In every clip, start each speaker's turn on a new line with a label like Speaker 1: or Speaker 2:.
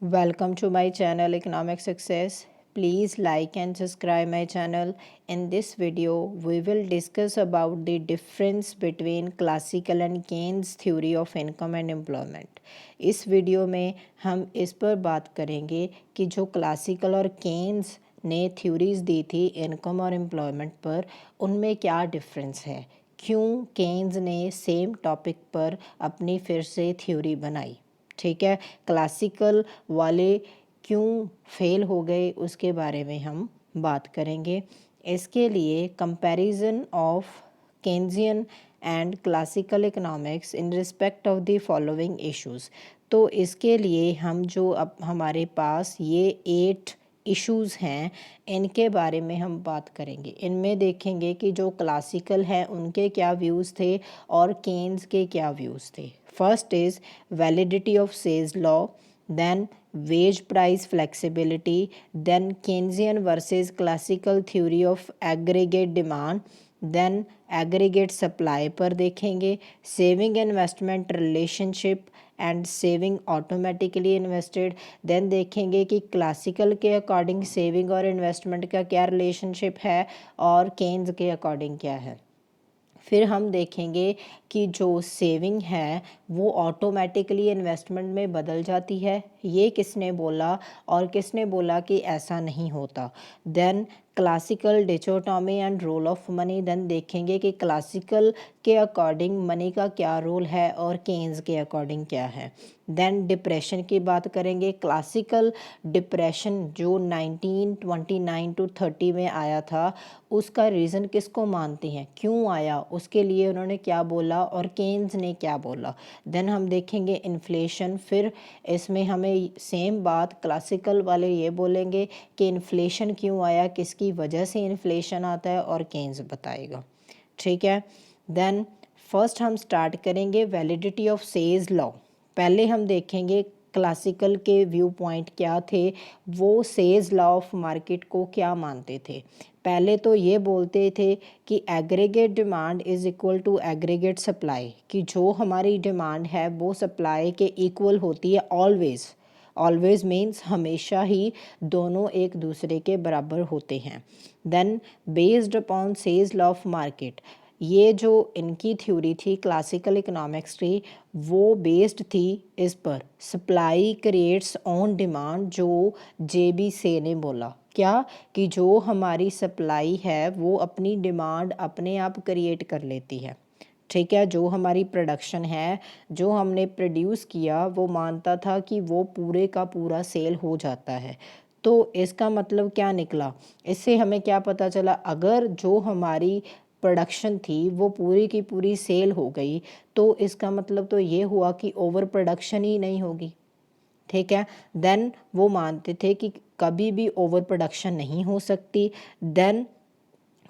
Speaker 1: Welcome to my channel Economic Success. Please like and subscribe my channel. In this video, we will discuss about the difference between classical and Keynes theory of income and employment. इस video में हम इस पर बात करेंगे कि जो classical और केन्स ने थ्योरीज दी थी इनकम और एम्प्लॉयमेंट पर, उनमें क्या डिफरेंस है, क्यों केन्स ने सेम टॉपिक पर अपनी फिर से थ्योरी बनाई। ठीक है, क्लासिकल वाले क्यों फेल हो गए उसके बारे में हम बात करेंगे। इसके लिए comparison of Keynesian and classical economics in respect of the following issues. तो इसके लिए हम जो अब हमारे पास ये 8 इश्यूज़ हैं, इनके बारे में हम बात करेंगे। इनमें देखेंगे कि जो क्लासिकल हैं उनके क्या व्यूज़ थे और केन्स के क्या व्यूज़ थे। First is validity of says law, then wage price flexibility, then Keynesian versus classical theory of aggregate demand, then aggregate supply पर देखेंगे, saving investment relationship and saving automatically invested. Then देखेंगे कि classical के according saving और investment का क्या relationship है और केन्स के अकॉर्डिंग क्या है। फिर हम देखेंगे कि जो सेविंग है वो ऑटोमेटिकली इन्वेस्टमेंट में बदल जाती है, ये किसने बोला और किसने बोला कि ऐसा नहीं होता। Then classical dichotomy and role of money. Then देखेंगे कि क्लासिकल के अकॉर्डिंग मनी का क्या रोल है और केन्स के अकॉर्डिंग क्या है। देन डिप्रेशन की बात करेंगे। क्लासिकल डिप्रेशन जो 1929 टू 30 में आया था, उसका रीज़न किसको मानते हैं, क्यों आया, उसके लिए उन्होंने क्या बोला और केन्स ने क्या बोला। देन हम देखेंगे इन्फ्लेशन। फिर इसमें हमें सेम बात क्लासिकल वाले ये बोलेंगे कि इन्फ्लेशन क्यों आया, किसकी वजह से इन्फ्लेशन आता है, और केन्स बताएगा। ठीक है, देन फर्स्ट हम स्टार्ट करेंगे वैलिडिटी ऑफ सेज लॉ। पहले हम देखेंगे क्लासिकल के व्यू पॉइंट क्या थे, वो सेज लॉ ऑफ मार्केट को क्या मानते थे। पहले तो ये बोलते थे कि aggregate demand is equal to aggregate supply, कि जो हमारी डिमांड है वो सप्लाई के इक्वल होती है ऑलवेज़। ऑलवेज मीन्स हमेशा ही दोनों एक दूसरे के बराबर होते हैं। Then based upon Say's law of market, ये जो इनकी थ्योरी थी क्लासिकल इकोनॉमिक्स की, वो बेस्ड थी इस पर सप्लाई क्रिएट्स ऑन डिमांड, जो जेबी से ने बोला क्या, कि जो हमारी सप्लाई है वो अपनी डिमांड अपने आप क्रिएट कर लेती है। ठीक है, जो हमारी प्रोडक्शन है, जो हमने प्रोड्यूस किया, वो मानता था कि वो पूरे का पूरा सेल हो जाता है। तो इसका मतलब क्या निकला, इससे हमें क्या पता चला, अगर जो हमारी प्रोडक्शन थी वो पूरी की पूरी सेल हो गई, तो इसका मतलब तो ये हुआ कि ओवर प्रोडक्शन ही नहीं होगी। ठीक है, देन वो मानते थे कि कभी भी ओवर प्रोडक्शन नहीं हो सकती। देन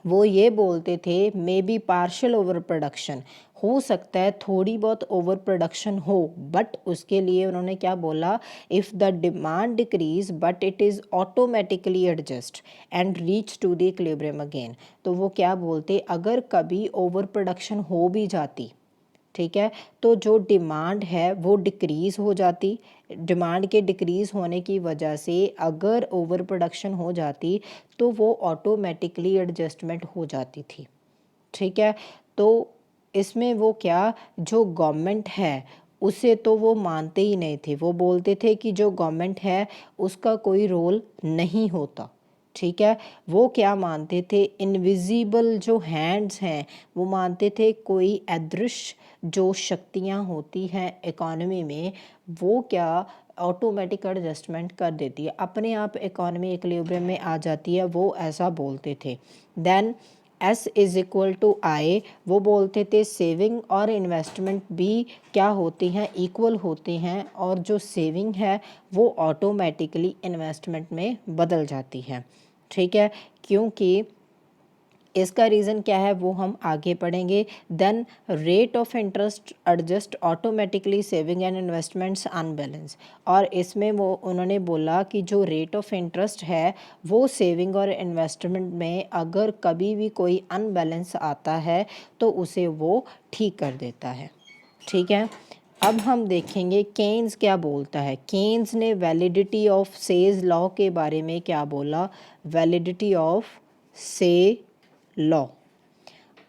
Speaker 1: वो ये बोलते थे may be partial over production, हो सकता है थोड़ी बहुत ओवर प्रोडक्शन हो, बट उसके लिए उन्होंने क्या बोला, if the demand decreases but it is automatically adjust and reach to the equilibrium again. तो वो क्या बोलते, अगर कभी ओवर प्रोडक्शन हो भी जाती, ठीक है, तो जो डिमांड है वो डिक्रीज़ हो जाती, डिमांड के डिक्रीज़ होने की वजह से अगर ओवर प्रोडक्शन हो जाती तो वो ऑटोमेटिकली एडजस्टमेंट हो जाती थी। ठीक है, तो इसमें वो क्या, जो गवर्नमेंट है उसे तो वो मानते ही नहीं थे, वो बोलते थे कि जो गवर्नमेंट है उसका कोई रोल नहीं होता। ठीक है, वो क्या मानते थे, इनविजिबल जो हैंड्स हैं वो मानते थे कोई अदृश्य जो शक्तियाँ होती हैं इकोनॉमी में, वो क्या ऑटोमेटिक एडजस्टमेंट कर देती है, अपने आप इकोनॉमी इक्विलिब्रियम में आ जाती है, वो ऐसा बोलते थे। Then S is equal to I, वो बोलते थे सेविंग और इन्वेस्टमेंट भी क्या होती हैं, इक्वल होते हैं, और जो सेविंग है वो ऑटोमेटिकली इन्वेस्टमेंट में बदल जाती है। ठीक है, क्योंकि इसका रीज़न क्या है वो हम आगे पढ़ेंगे। Then rate of interest adjust automatically saving and investments unbalance, और इसमें वो उन्होंने बोला कि जो रेट ऑफ इंटरेस्ट है वो सेविंग और इन्वेस्टमेंट में अगर कभी भी कोई अनबैलेंस आता है तो उसे वो ठीक कर देता है। ठीक है, अब हम देखेंगे केन्स क्या बोलता है। केन्स ने वैलिडिटी ऑफ सेज लॉ के बारे में क्या बोला, वैलिडिटी ऑफ से लॉ।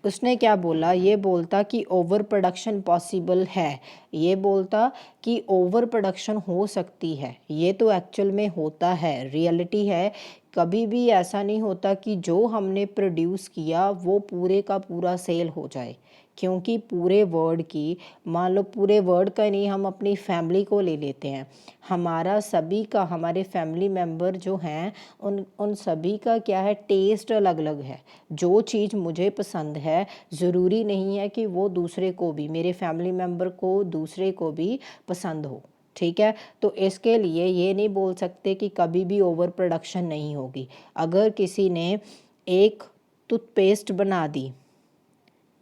Speaker 1: उसने क्या बोला, ये बोलता कि ओवर प्रोडक्शन पॉसिबल है, ये बोलता कि ओवर प्रोडक्शन हो सकती है। ये तो एक्चुअल में होता है, रियलिटी है। कभी भी ऐसा नहीं होता कि जो हमने प्रोड्यूस किया वो पूरे का पूरा सेल हो जाए, क्योंकि पूरे वर्ल्ड की, मान लो पूरे वर्ल्ड का नहीं, हम अपनी फैमिली को ले लेते हैं, हमारा सभी का, हमारे फैमिली मेम्बर जो हैं उन सभी का क्या है, टेस्ट अलग अलग है। जो चीज़ मुझे पसंद है ज़रूरी नहीं है कि वो दूसरे को भी, मेरे फैमिली मेम्बर को, दूसरे को भी पसंद हो। ठीक है, तो इसके लिए ये नहीं बोल सकते कि कभी भी ओवर प्रोडक्शन नहीं होगी। अगर किसी ने एक टूथपेस्ट बना दी,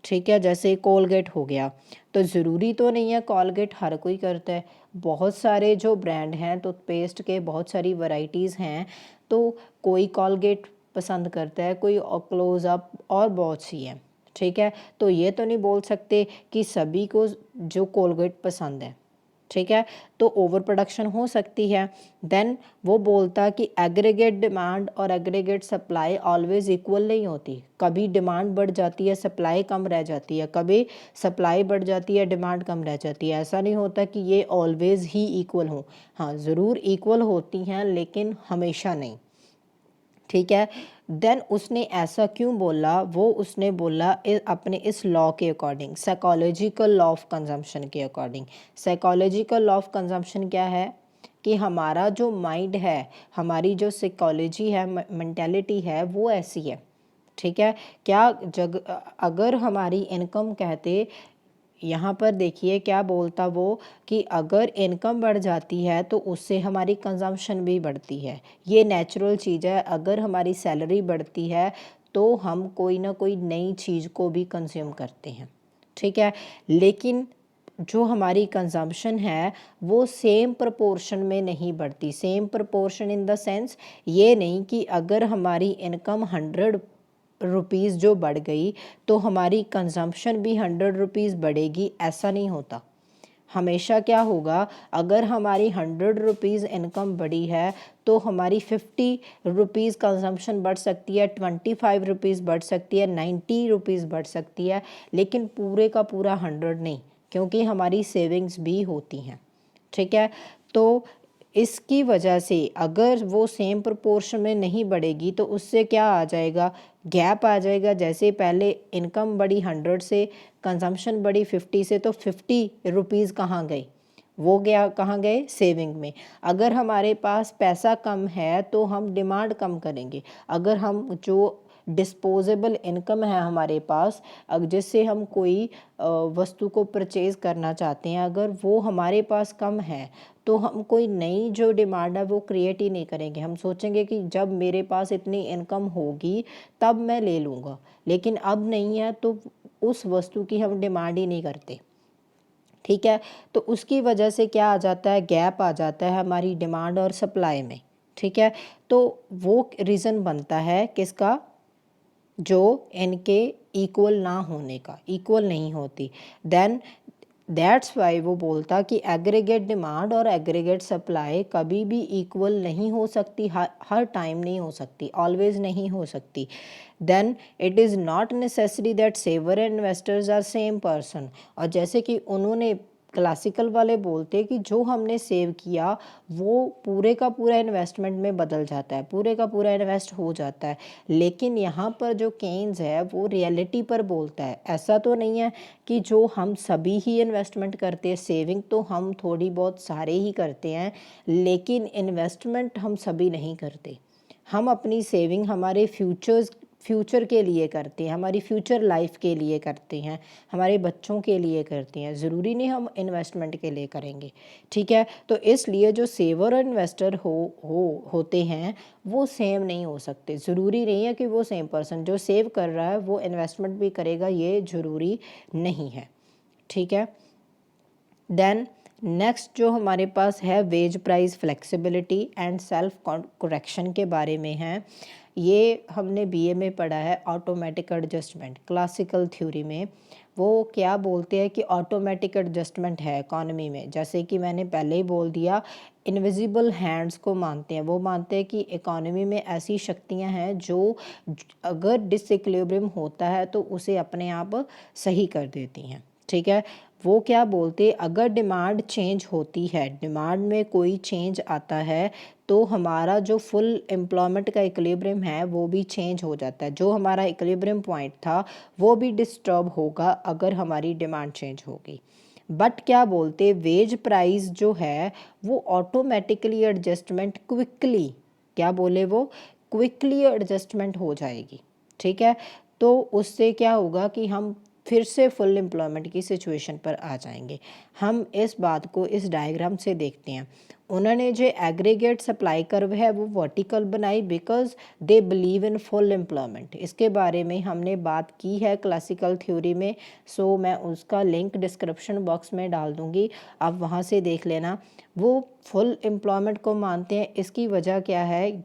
Speaker 1: ठीक है, जैसे कोलगेट हो गया, तो ज़रूरी तो नहीं है कोलगेट हर कोई करता है। बहुत सारे जो ब्रांड हैं टूथपेस्ट के, बहुत सारी वैरायटीज़ हैं, तो कोई कोलगेट पसंद करता है, कोई क्लोज़अप, और बहुत सी हैं। ठीक है, तो ये तो नहीं बोल सकते कि सभी को जो कोलगेट पसंद है। ठीक है, तो ओवर प्रोडक्शन हो सकती है। देन वो बोलता कि एग्रीगेट डिमांड और एग्रीगेट सप्लाई ऑलवेज इक्वल नहीं होती। कभी डिमांड बढ़ जाती है, सप्लाई कम रह जाती है, कभी सप्लाई बढ़ जाती है, डिमांड कम रह जाती है। ऐसा नहीं होता कि ये ऑलवेज ही इक्वल हो। हाँ, ज़रूर इक्वल होती हैं, लेकिन हमेशा नहीं। ठीक है, देन उसने ऐसा क्यों बोला, वो उसने बोला अपने इस लॉ के according, psychological law of consumption के according. Psychological law of consumption क्या है कि हमारा जो माइंड है, हमारी जो साइकोलॉजी है, मेंटालिटी है, वो ऐसी है। ठीक है, क्या अगर हमारी इनकम कहते, यहाँ पर देखिए क्या बोलता वो, कि अगर इनकम बढ़ जाती है तो उससे हमारी कंजम्पशन भी बढ़ती है। ये नेचुरल चीज़ है। अगर हमारी सैलरी बढ़ती है तो हम कोई ना कोई नई चीज़ को भी कंज्यूम करते हैं। ठीक है, लेकिन जो हमारी कंजम्पशन है वो सेम प्रपोर्शन में नहीं बढ़ती। Same proportion in the sense, ये नहीं कि अगर हमारी इनकम 100 रुपीज़ जो बढ़ गई तो हमारी कंजम्पशन भी 100 रुपीज़ बढ़ेगी, ऐसा नहीं होता। हमेशा क्या होगा, अगर हमारी 100 रुपीज़ इनकम बढ़ी है तो हमारी 50 रुपीज़ कंजम्पशन बढ़ सकती है, 25 रुपीज़ बढ़ सकती है, 90 रुपीज़ बढ़ सकती है, लेकिन पूरे का पूरा 100 नहीं, क्योंकि हमारी सेविंग्स भी होती हैं। ठीक है, तो इसकी वजह से अगर वो सेम प्रोपोर्शन में नहीं बढ़ेगी तो उससे क्या आ जाएगा, गैप आ जाएगा। जैसे पहले इनकम बढ़ी 100 से, कंजम्पशन बढ़ी 50 से, तो 50 रुपीज़ कहाँ गए, वो गया कहाँ गए, सेविंग में। अगर हमारे पास पैसा कम है तो हम डिमांड कम करेंगे। अगर हम जो डिस्पोजेबल इनकम है हमारे पास, जिससे हम कोई वस्तु को परचेज़ करना चाहते हैं, अगर वो हमारे पास कम है तो हम कोई नई जो डिमांड है वो क्रिएट ही नहीं करेंगे। हम सोचेंगे कि जब मेरे पास इतनी इनकम होगी तब मैं ले लूँगा, लेकिन अब नहीं है तो उस वस्तु की हम डिमांड ही नहीं करते। ठीक है, तो उसकी वजह से क्या आ जाता है, गैप आ जाता है हमारी डिमांड और सप्लाई में। ठीक है, तो वो रीज़न बनता है किसका, जो इनके इक्वल ना होने का, इक्वल नहीं होती। देन दैट्स वाई वो बोलता कि एग्रीगेट डिमांड और एग्रीगेट सप्लाई कभी भी इक्वल नहीं हो सकती, हर टाइम नहीं हो सकती, ऑलवेज नहीं हो सकती। Then it is not necessary that saver and investors are same person. और जैसे कि उन्होंने क्लासिकल वाले बोलते कि जो हमने सेव किया वो पूरे का पूरा इन्वेस्टमेंट में बदल जाता है, पूरे का पूरा इन्वेस्ट हो जाता है। लेकिन यहाँ पर जो केन्स है वो रियलिटी पर बोलता है। ऐसा तो नहीं है कि जो हम सभी ही इन्वेस्टमेंट करते हैं, सेविंग तो हम थोड़ी बहुत सारे ही करते हैं, लेकिन इन्वेस्टमेंट हम सभी नहीं करते। हम अपनी सेविंग हमारे फ्यूचर के लिए करते हैं, हमारी फ्यूचर लाइफ के लिए करते हैं, हमारे बच्चों के लिए करते हैं, ज़रूरी नहीं हम इन्वेस्टमेंट के लिए करेंगे। ठीक है, तो इसलिए जो सेवर और इन्वेस्टर होते हैं वो सेम नहीं हो सकते। ज़रूरी नहीं है कि वो सेम पर्सन, जो सेव कर रहा है वो इन्वेस्टमेंट भी करेगा, ये ज़रूरी नहीं है। ठीक है, देन नेक्स्ट जो हमारे पास है wage price flexibility and self correction के बारे में है। ये हमने बीए में पढ़ा है ऑटोमेटिक एडजस्टमेंट क्लासिकल थ्योरी में। वो क्या बोलते हैं कि ऑटोमेटिक एडजस्टमेंट है इकॉनमी में, जैसे कि मैंने पहले ही बोल दिया, इनविजिबल हैंड्स को मानते हैं। वो मानते हैं कि इकॉनमी में ऐसी शक्तियां हैं जो अगर डिसइक्विलिब्रियम होता है तो उसे अपने आप सही कर देती हैं। ठीक है, वो क्या बोलते, अगर डिमांड चेंज होती है, डिमांड में कोई चेंज आता है तो हमारा जो फुल एम्प्लॉयमेंट का इक्विलिब्रियम है वो भी चेंज हो जाता है। जो हमारा इक्विलिब्रियम पॉइंट था वो भी डिस्टर्ब होगा अगर हमारी डिमांड चेंज होगी। बट क्या बोलते, वेज प्राइस जो है वो ऑटोमेटिकली एडजस्टमेंट क्विकली, क्या बोले वो, क्विकली एडजस्टमेंट हो जाएगी। ठीक है, तो उससे क्या होगा कि हम फिर से फुल एम्प्लॉयमेंट की सिचुएशन पर आ जाएंगे। हम इस बात को इस डायग्राम से देखते हैं। उन्होंने जो एग्रीगेट सप्लाई कर्व है वो वर्टिकल बनाई because they believe in full employment. इसके बारे में हमने बात की है क्लासिकल थ्योरी में, सो मैं उसका लिंक डिस्क्रिप्शन बॉक्स में डाल दूंगी, आप वहाँ से देख लेना। वो फुल एम्प्लॉयमेंट को मानते हैं। इसकी वजह क्या है,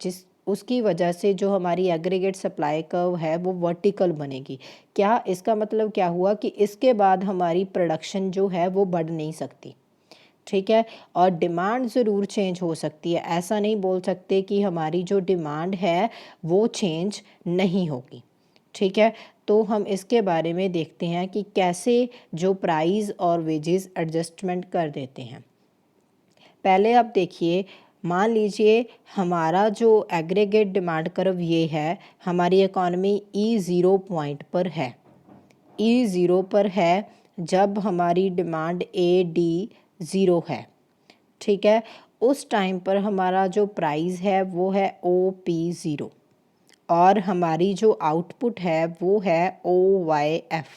Speaker 1: उसकी वजह से जो हमारी एग्रीगेट सप्लाई कर्व है वो वर्टिकल बनेगी। क्या इसका मतलब क्या हुआ कि इसके बाद हमारी प्रोडक्शन जो है वो बढ़ नहीं सकती। ठीक है, और डिमांड ज़रूर चेंज हो सकती है, ऐसा नहीं बोल सकते कि हमारी जो डिमांड है वो चेंज नहीं होगी। ठीक है, तो हम इसके बारे में देखते हैं कि कैसे जो प्राइस और वेजेस एडजस्टमेंट कर देते हैं। पहले आप देखिए, मान लीजिए हमारा जो एग्रीगेट डिमांड कर्व ये है, हमारी इकॉनमी E0 पॉइंट पर है, E0 पर है जब हमारी डिमांड AD 0 है। ठीक है, उस टाइम पर हमारा जो प्राइस है वो है OP0 और हमारी जो आउटपुट है वो है OYF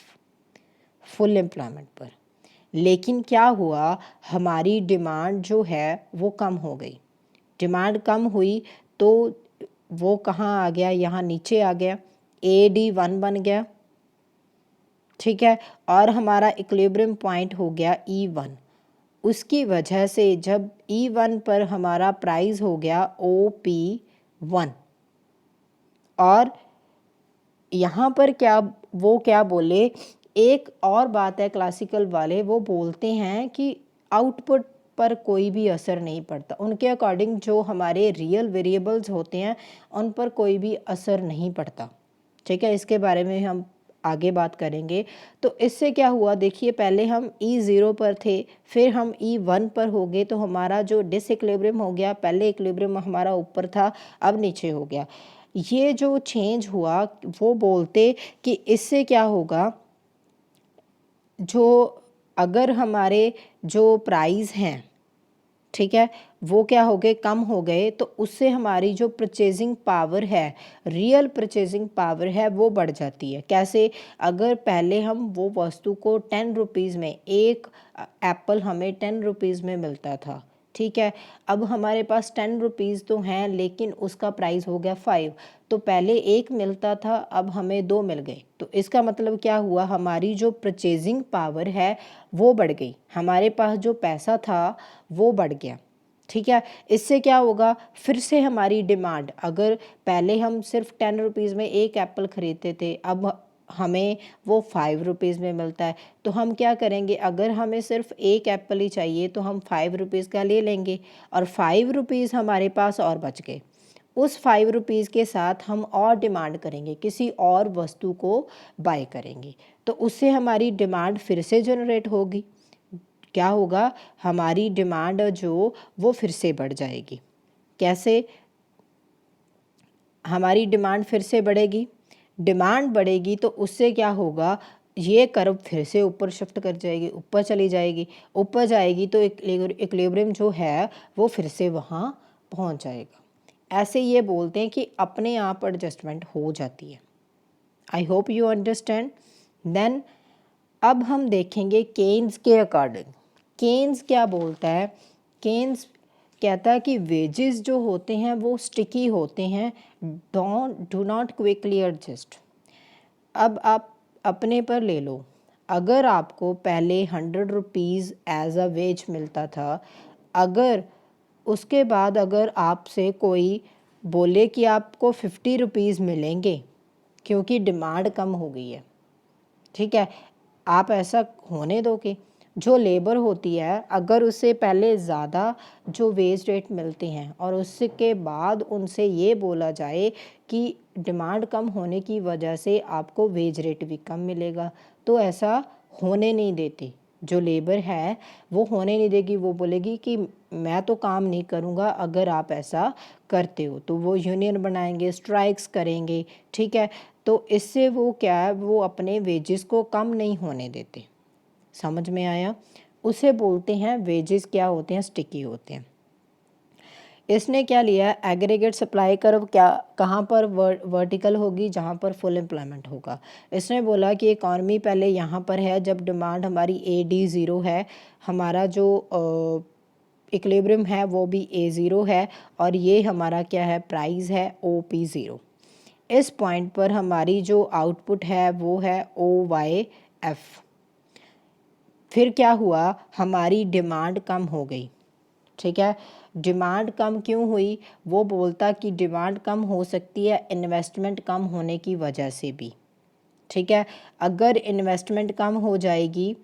Speaker 1: फुल एम्प्लॉयमेंट पर। लेकिन क्या हुआ, हमारी डिमांड जो है वो कम हो गई। डिमांड कम हुई तो वो कहाँ आ गया, यहाँ नीचे आ गया, AD1 बन गया। ठीक है, और हमारा इक्विलिब्रियम पॉइंट हो गया E1। उसकी वजह से जब E1 पर हमारा प्राइस हो गया OP1, और यहाँ पर क्या बोले, एक और बात है, क्लासिकल वाले वो बोलते हैं कि आउटपुट पर कोई भी असर नहीं पड़ता। उनके अकॉर्डिंग जो हमारे रियल वेरिएबल्स होते हैं उन पर कोई भी असर नहीं पड़ता। ठीक है, इसके बारे में हम आगे बात करेंगे। तो इससे क्या हुआ, देखिए पहले हम E0 पर थे, फिर हम E1 पर हो गए, तो हमारा जो डिसइक्विलिब्रियम हो गया, पहले इक्विलिब्रियम हमारा ऊपर था अब नीचे हो गया। ये जो चेंज हुआ वो बोलते कि इससे क्या होगा, जो अगर हमारे जो प्राइस हैं, ठीक है, वो क्या हो गए, कम हो गए, तो उससे हमारी जो परचेजिंग पावर है, रियल परचेजिंग पावर है वो बढ़ जाती है। कैसे, अगर पहले हम वो वस्तु को 10 रुपीज़ में, एक एप्पल हमें 10 रुपीज़ में मिलता था, ठीक है, अब हमारे पास 10 रुपीज़ तो हैं लेकिन उसका प्राइस हो गया 5, तो पहले एक मिलता था अब हमें 2 मिल गए। तो इसका मतलब क्या हुआ, हमारी जो परचेजिंग पावर है वो बढ़ गई, हमारे पास जो पैसा था वो बढ़ गया। ठीक है, इससे क्या होगा, फिर से हमारी डिमांड, अगर पहले हम सिर्फ 10 रुपीज़ में एक एप्पल ख़रीदते थे, अब हमें वो 5 रुपीज़ में मिलता है, तो हम क्या करेंगे, अगर हमें सिर्फ एक एप्पल ही चाहिए तो हम 5 रुपीज़ का ले लेंगे और 5 रुपीज़ हमारे पास और बच गए। उस 5 रुपीज़ के साथ हम और डिमांड करेंगे, किसी और वस्तु को बाय करेंगे, तो उससे हमारी डिमांड फिर से जनरेट होगी। क्या होगा, हमारी डिमांड जो वो फिर से बढ़ जाएगी। कैसे हमारी डिमांड फिर से बढ़ेगी, डिमांड बढ़ेगी तो उससे क्या होगा, ये कर्व फिर से ऊपर शिफ्ट कर जाएगी, ऊपर चली जाएगी, ऊपर जाएगी तो इक्विलिब्रियम जो है वो फिर से वहाँ पहुँच जाएगा। ऐसे ये बोलते हैं कि अपने आप एडजस्टमेंट हो जाती है। I hope you understand. Then अब हम देखेंगे केन्स के अकॉर्डिंग। केन्स क्या बोलता है, केन्स कहता है कि वेजेस जो होते हैं वो स्टिकी होते हैं, डू नॉट क्विकली एडजस्ट। अब आप अपने पर ले लो, अगर आपको पहले 100 रुपीज़ एज अ वेज मिलता था, अगर उसके बाद अगर आपसे कोई बोले कि आपको 50 रुपीज़ मिलेंगे क्योंकि डिमांड कम हो गई है, ठीक है, आप ऐसा होने दो कि जो लेबर होती है अगर उससे पहले ज़्यादा जो वेज रेट मिलते हैं और उसके बाद उनसे ये बोला जाए कि डिमांड कम होने की वजह से आपको वेज रेट भी कम मिलेगा, तो ऐसा होने नहीं देती। जो लेबर है वो होने नहीं देगी, वो बोलेगी कि मैं तो काम नहीं करूँगा अगर आप ऐसा करते हो, तो वो यूनियन बनाएंगे, स्ट्राइक्स करेंगे, ठीक है। तो इससे वो क्या है, वो अपने वेजेस को कम नहीं होने देते। समझ में आया? उसे बोलते हैं वेजेस क्या होते हैं, स्टिकी होते हैं। इसने क्या लिया, एग्रीगेट सप्लाई कर्व क्या कहाँ पर वर्टिकल होगी, जहाँ पर फुल एम्प्लॉयमेंट होगा। इसने बोला कि इकॉनमी पहले यहाँ पर है जब डिमांड हमारी AD0 है, हमारा जो इक्विलिब्रियम है वो भी A0 है, और ये हमारा क्या है, प्राइस है OP0। इस पॉइंट पर हमारी जो आउटपुट है वो है OYF। फिर क्या हुआ, हमारी डिमांड कम हो गई, ठीक है। डिमांड कम क्यों हुई, वो बोलता कि डिमांड कम हो सकती है इन्वेस्टमेंट कम होने की वजह से भी, ठीक है। अगर इन्वेस्टमेंट कम हो जाएगी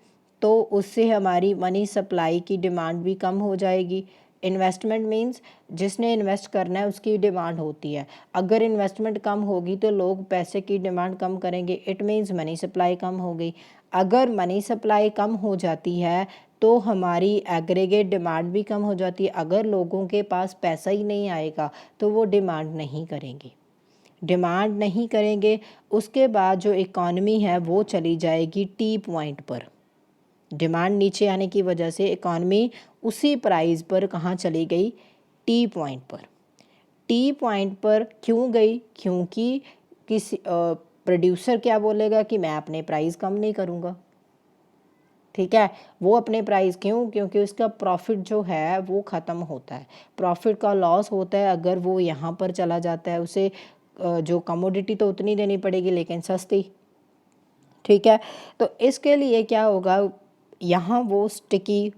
Speaker 1: तो उससे हमारी मनी सप्लाई की डिमांड भी कम हो जाएगी। इन्वेस्टमेंट मीन्स जिसने इन्वेस्ट करना है उसकी डिमांड होती है, अगर इन्वेस्टमेंट कम होगी तो लोग पैसे की डिमांड कम करेंगे, इट मीन्स मनी सप्लाई कम हो गई। अगर मनी सप्लाई कम हो जाती है तो हमारी एग्रीगेट डिमांड भी कम हो जाती है। अगर लोगों के पास पैसा ही नहीं आएगा तो वो डिमांड नहीं करेंगे, डिमांड नहीं करेंगे। उसके बाद जो इकॉनमी है वो चली जाएगी टी पॉइंट पर। डिमांड नीचे आने की वजह से इकॉनमी उसी प्राइस पर कहाँ चली गई, टी पॉइंट पर। टी पॉइंट पर क्यों गई, क्योंकि किसी प्रोड्यूसर क्या बोलेगा कि मैं अपने प्राइस कम नहीं करूँगा, ठीक है। वो अपने प्राइस क्यों, क्योंकि उसका प्रॉफिट जो है वो ख़त्म होता है, प्रॉफिट का लॉस होता है अगर वो यहाँ पर चला जाता है। उसे जो कमोडिटी तो उतनी देनी पड़ेगी लेकिन सस्ती, ठीक है। तो इसके लिए क्या होगा, यहाँ वो स्टिकी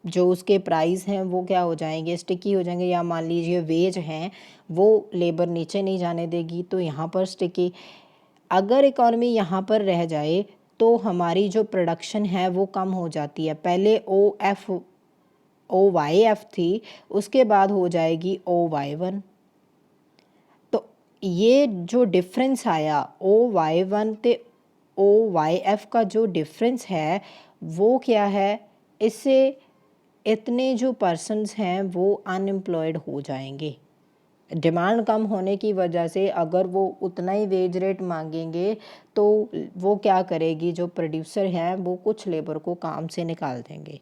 Speaker 1: जो उसके प्राइस हैं वो क्या हो जाएंगे, स्टिकी हो जाएंगे। या मान लीजिए वेज हैं वो लेबर नीचे नहीं जाने देगी तो यहाँ पर स्टिकी। अगर इकॉनमी यहाँ पर रह जाए तो हमारी जो प्रोडक्शन है वो कम हो जाती है। पहले OYF थी, उसके बाद हो जाएगी OY1। तो ये जो डिफरेंस आया OY1 ते OYF का जो डिफरेंस है वो क्या है, इससे इतने जो पर्सन्स हैं वो अनएम्प्लॉयड हो जाएंगे। डिमांड कम होने की वजह से अगर वो उतना ही वेज रेट मांगेंगे तो वो क्या करेगी, जो प्रोड्यूसर हैं वो कुछ लेबर को काम से निकाल देंगे,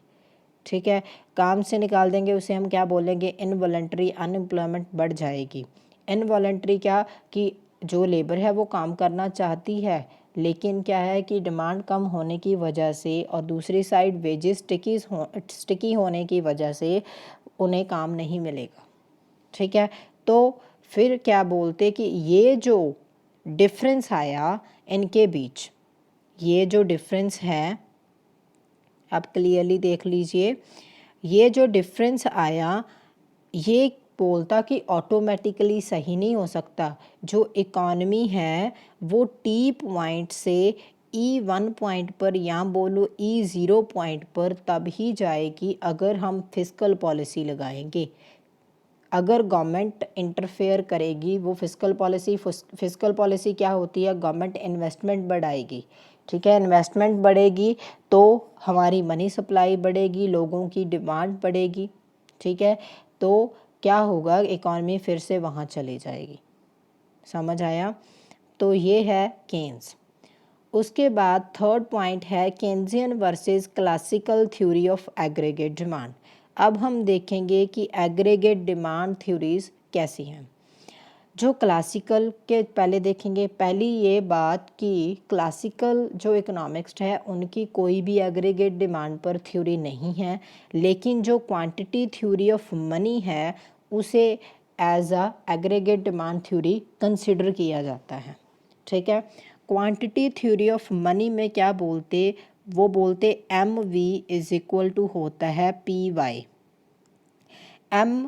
Speaker 1: ठीक है। काम से निकाल देंगे, उसे हम क्या बोलेंगे, इनवॉलंटरी अनएम्प्लॉयमेंट बढ़ जाएगी। इनवॉलंटरी क्या, कि जो लेबर है वो काम करना चाहती है लेकिन क्या है कि डिमांड कम होने की वजह से और दूसरी साइड वेजेस स्टिकी होने की वजह से उन्हें काम नहीं मिलेगा, ठीक है। तो फिर क्या बोलते कि ये जो डिफरेंस आया इनके बीच, ये जो डिफरेंस है आप क्लियरली देख लीजिए, ये जो डिफरेंस आया ये बोलता कि ऑटोमेटिकली सही नहीं हो सकता। जो इकॉनमी है वो टी पॉइंट से E1 पॉइंट पर या बोलो E0 पॉइंट पर तब ही जाएगी अगर हम फिस्कल पॉलिसी लगाएंगे। अगर गवर्नमेंट इंटरफेयर करेगी वो फिस्कल पॉलिसी क्या होती है, गवर्नमेंट इन्वेस्टमेंट बढ़ाएगी, ठीक है। इन्वेस्टमेंट बढ़ेगी तो हमारी मनी सप्लाई बढ़ेगी, लोगों की डिमांड बढ़ेगी, ठीक है। तो क्या होगा, इकॉनमी फिर से वहाँ चली जाएगी। समझ आया? तो ये है केन्स। उसके बाद थर्ड पॉइंट है Keynesian versus classical theory of aggregate demand. अब हम देखेंगे कि एग्रीगेट डिमांड थ्योरीज कैसी हैं। जो क्लासिकल के पहले देखेंगे, पहली ये बात कि क्लासिकल जो इकोनॉमिक्स है उनकी कोई भी एग्रीगेट डिमांड पर थ्योरी नहीं है, लेकिन जो क्वांटिटी थ्योरी ऑफ मनी है उसे as a aggregate demand theory consider किया जाता है, ठीक है। क्वांटिटी थ्योरी ऑफ मनी में क्या बोलते, वो बोलते MV इज इक्वल टू होता है PY। M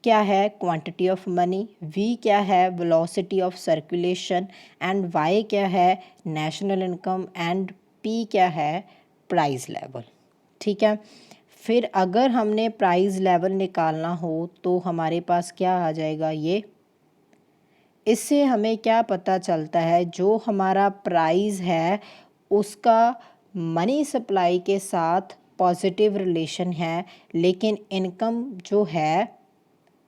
Speaker 1: क्या है क्वांटिटी ऑफ मनी, वी क्या है velocity of circulation and Y क्या है नेशनल इनकम एंड पी क्या है प्राइस लेवल। ठीक है, फिर अगर हमने प्राइस लेवल निकालना हो तो हमारे पास क्या आ जाएगा ये। इससे हमें क्या पता चलता है, जो हमारा प्राइस है उसका मनी सप्लाई के साथ पॉजिटिव रिलेशन है, लेकिन इनकम जो है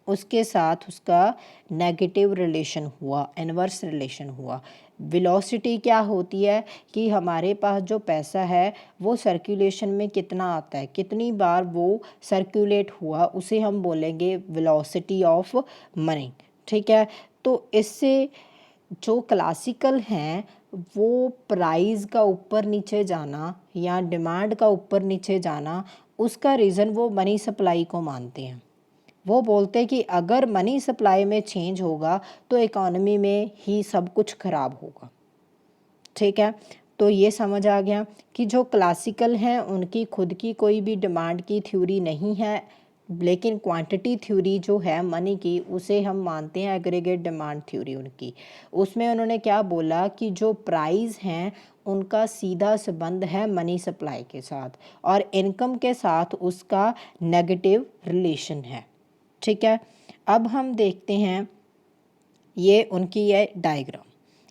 Speaker 1: उसके साथ उसका नेगेटिव रिलेशन हुआ, इन्वर्स रिलेशन हुआ। वेलोसिटी क्या होती है कि हमारे पास जो पैसा है वो सर्कुलेशन में कितना आता है, कितनी बार वो सर्कुलेट हुआ, उसे हम बोलेंगे वेलोसिटी ऑफ मनी। ठीक है, तो इससे जो क्लासिकल हैं वो प्राइस का ऊपर नीचे जाना या डिमांड का ऊपर नीचे जाना, उसका रीज़न वो मनी सप्लाई को मानते हैं। वो बोलते हैं कि अगर मनी सप्लाई में चेंज होगा तो इकॉनमी में ही सब कुछ ख़राब होगा। ठीक है, तो ये समझ आ गया कि जो क्लासिकल हैं उनकी खुद की कोई भी डिमांड की थ्योरी नहीं है, लेकिन क्वांटिटी थ्योरी जो है मनी की उसे हम मानते हैं एग्रीगेट डिमांड थ्योरी उनकी। उसमें उन्होंने क्या बोला कि जो प्राइस हैं उनका सीधा संबंध है मनी सप्लाई के साथ और इनकम के साथ उसका नेगेटिव रिलेशन है। ठीक है, अब हम देखते हैं ये उनकी ये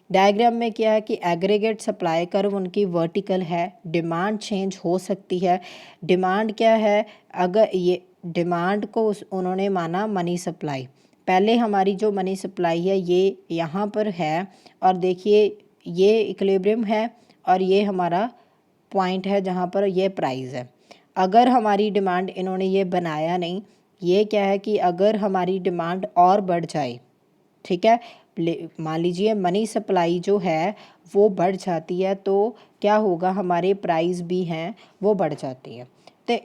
Speaker 1: डायग्राम में क्या है कि एग्रीगेट सप्लाई कर्व उनकी वर्टिकल है, डिमांड चेंज हो सकती है। डिमांड क्या है, अगर ये डिमांड को उन्होंने माना मनी सप्लाई। पहले हमारी जो मनी सप्लाई है ये यहाँ पर है और देखिए ये इक्विलिब्रियम है और ये हमारा पॉइंट है जहाँ पर ये प्राइस है। अगर हमारी डिमांड इन्होंने ये बनाया नहीं, ये क्या है कि अगर हमारी डिमांड और बढ़ जाए, ठीक है, मान लीजिए मनी सप्लाई जो है वो बढ़ जाती है तो क्या होगा, हमारे प्राइस भी हैं वो बढ़ जाती है। तो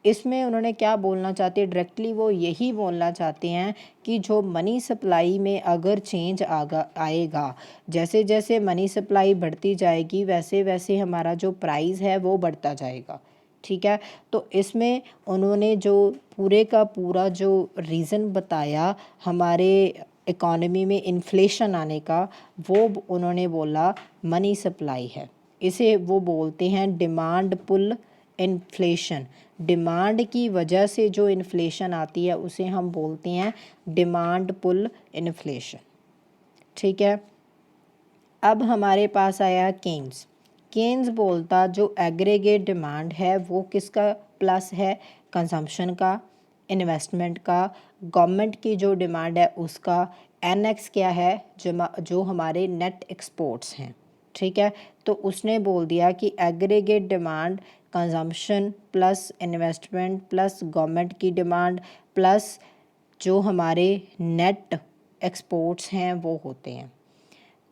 Speaker 1: इसमें उन्होंने क्या बोलना चाहते हैं, डायरेक्टली वो यही बोलना चाहते हैं कि जो मनी सप्लाई में अगर चेंज आएगा, जैसे जैसे मनी सप्लाई बढ़ती जाएगी वैसे वैसे हमारा जो प्राइस है वो बढ़ता जाएगा। ठीक है, तो इसमें उन्होंने जो पूरे का पूरा जो रीज़न बताया हमारे इकॉनमी में इन्फ्लेशन आने का, वो उन्होंने बोला मनी सप्लाई है। इसे वो बोलते हैं डिमांड पुल इन्फ्लेशन। डिमांड की वजह से जो इन्फ्लेशन आती है उसे हम बोलते हैं डिमांड पुल इन्फ्लेशन। ठीक है, अब हमारे पास आया केन्स। केन्स बोलता जो एग्रीगेट डिमांड है वो किसका प्लस है, कंजम्पशन का, इन्वेस्टमेंट का, गवर्नमेंट की जो डिमांड है उसका, एनएक्स क्या है जो हमारे नेट एक्सपोर्ट्स हैं। ठीक है, तो उसने बोल दिया कि aggregate demand consumption plus investment plus government की डिमांड प्लस जो हमारे नेट एक्सपोर्ट्स हैं वो होते हैं।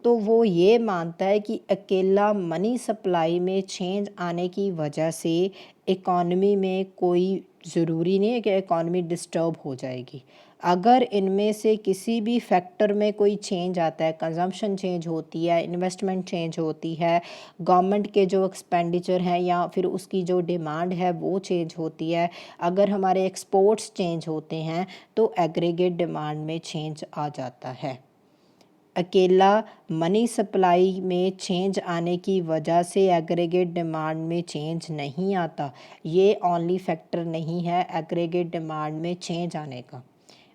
Speaker 1: तो वो ये मानता है कि अकेला मनी सप्लाई में चेंज आने की वजह से इकॉनमी में कोई ज़रूरी नहीं है कि इकॉनमी डिस्टर्ब हो जाएगी। अगर इनमें से किसी भी फैक्टर में कोई चेंज आता है, कंजम्पशन चेंज होती है, इन्वेस्टमेंट चेंज होती है, गवर्नमेंट के जो एक्सपेंडिचर हैं या फिर उसकी जो डिमांड है वो चेंज होती है, अगर हमारे एक्सपोर्ट्स चेंज होते हैं तो एग्रीगेट डिमांड में चेंज आ जाता है। अकेला मनी सप्लाई में चेंज आने की वजह से एग्रीगेट डिमांड में चेंज नहीं आता, ये ओनली फैक्टर नहीं है एग्रीगेट डिमांड में चेंज आने का।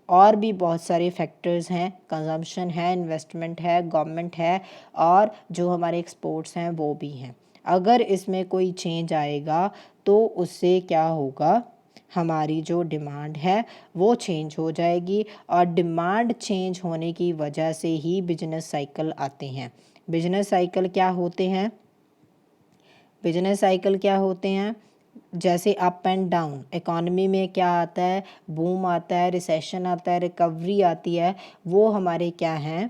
Speaker 1: और भी बहुत सारे फैक्टर्स हैं, कंजम्पशन है, इन्वेस्टमेंट है, गवर्नमेंट है और जो हमारे एक्सपोर्ट्स हैं वो भी हैं। अगर इसमें कोई चेंज आएगा तो उससे क्या होगा, हमारी जो डिमांड है वो चेंज हो जाएगी और डिमांड चेंज होने की वजह से ही बिजनेस साइकिल आते हैं। बिजनेस साइकिल क्या होते हैं, बिजनेस साइकिल क्या होते हैं, जैसे अप एंड डाउन, इकॉनमी में क्या आता है, बूम आता है, रिसेशन आता है, रिकवरी आती है, वो हमारे क्या हैं,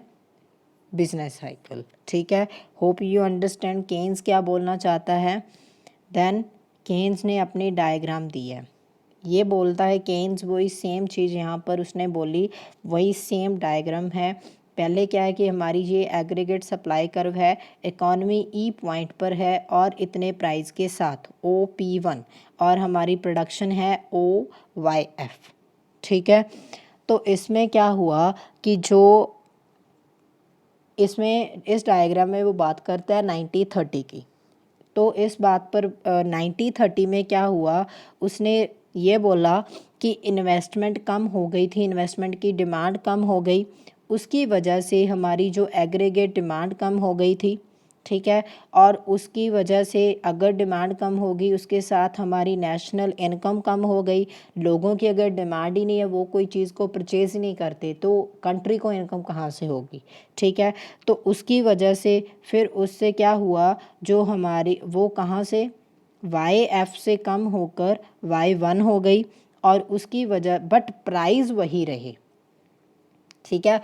Speaker 1: बिजनेस साइकिल। ठीक है, होप यू अंडरस्टैंड केन्स क्या बोलना चाहता है। देन केन्स ने अपनी डायग्राम दी है, ये बोलता है केन्स वही सेम चीज़ यहाँ पर उसने बोली, वही सेम डायग्राम है। पहले क्या है कि हमारी ये एग्रीगेट सप्लाई कर्व है, इकॉनमी ई पॉइंट पर है और इतने प्राइस के साथ OP1 और हमारी प्रोडक्शन है OYF। ठीक है, तो इसमें क्या हुआ कि जो इसमें इस डायग्राम में वो बात करता है 90-30 की। तो इस बात पर 90-30 में क्या हुआ, उसने ये बोला कि इन्वेस्टमेंट कम हो गई थी, इन्वेस्टमेंट की डिमांड कम हो गई, उसकी वजह से हमारी जो एग्रीगेट डिमांड कम हो गई थी, ठीक है। और उसकी वजह से अगर डिमांड कम होगी उसके साथ हमारी नेशनल इनकम कम हो गई। लोगों की अगर डिमांड ही नहीं है, वो कोई चीज़ को परचेज़ ही नहीं करते, तो कंट्री को इनकम कहाँ से होगी, ठीक है। तो उसकी वजह से फिर उससे क्या हुआ, जो हमारी वो कहाँ से YF से कम होकर Y1 हो गई, और उसकी वजह बट प्राइस वही रहे, ठीक है।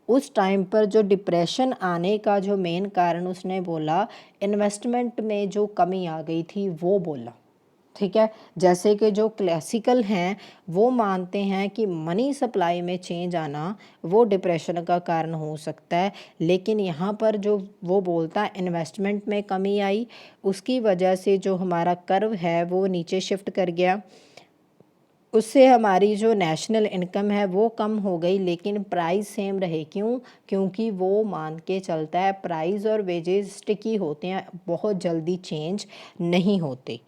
Speaker 1: उस टाइम पर जो डिप्रेशन आने का जो मेन कारण उसने बोला, इन्वेस्टमेंट में जो कमी आ गई थी वो बोला, ठीक है। जैसे कि जो क्लासिकल हैं वो मानते हैं कि मनी सप्लाई में चेंज आना वो डिप्रेशन का कारण हो सकता है, लेकिन यहाँ पर जो वो बोलता है इन्वेस्टमेंट में कमी आई, उसकी वजह से जो हमारा कर्व है वो नीचे शिफ्ट कर गया, उससे हमारी जो नेशनल इनकम है वो कम हो गई, लेकिन प्राइस सेम रहे। क्यों? क्योंकि वो मान के चलता है प्राइस और वेजेस स्टिकी होते हैं, बहुत जल्दी चेंज नहीं होते,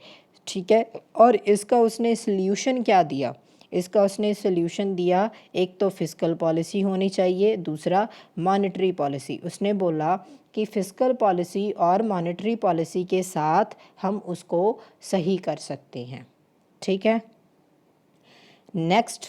Speaker 1: ठीक है। और इसका उसने सल्यूशन क्या दिया? इसका उसने सल्यूशन दिया, एक तो फिस्कल पॉलिसी होनी चाहिए, दूसरा मॉनेटरी पॉलिसी। उसने बोला कि फिस्कल पॉलिसी और मॉनेटरी पॉलिसी के साथ हम उसको सही कर सकते हैं, ठीक है। नेक्स्ट,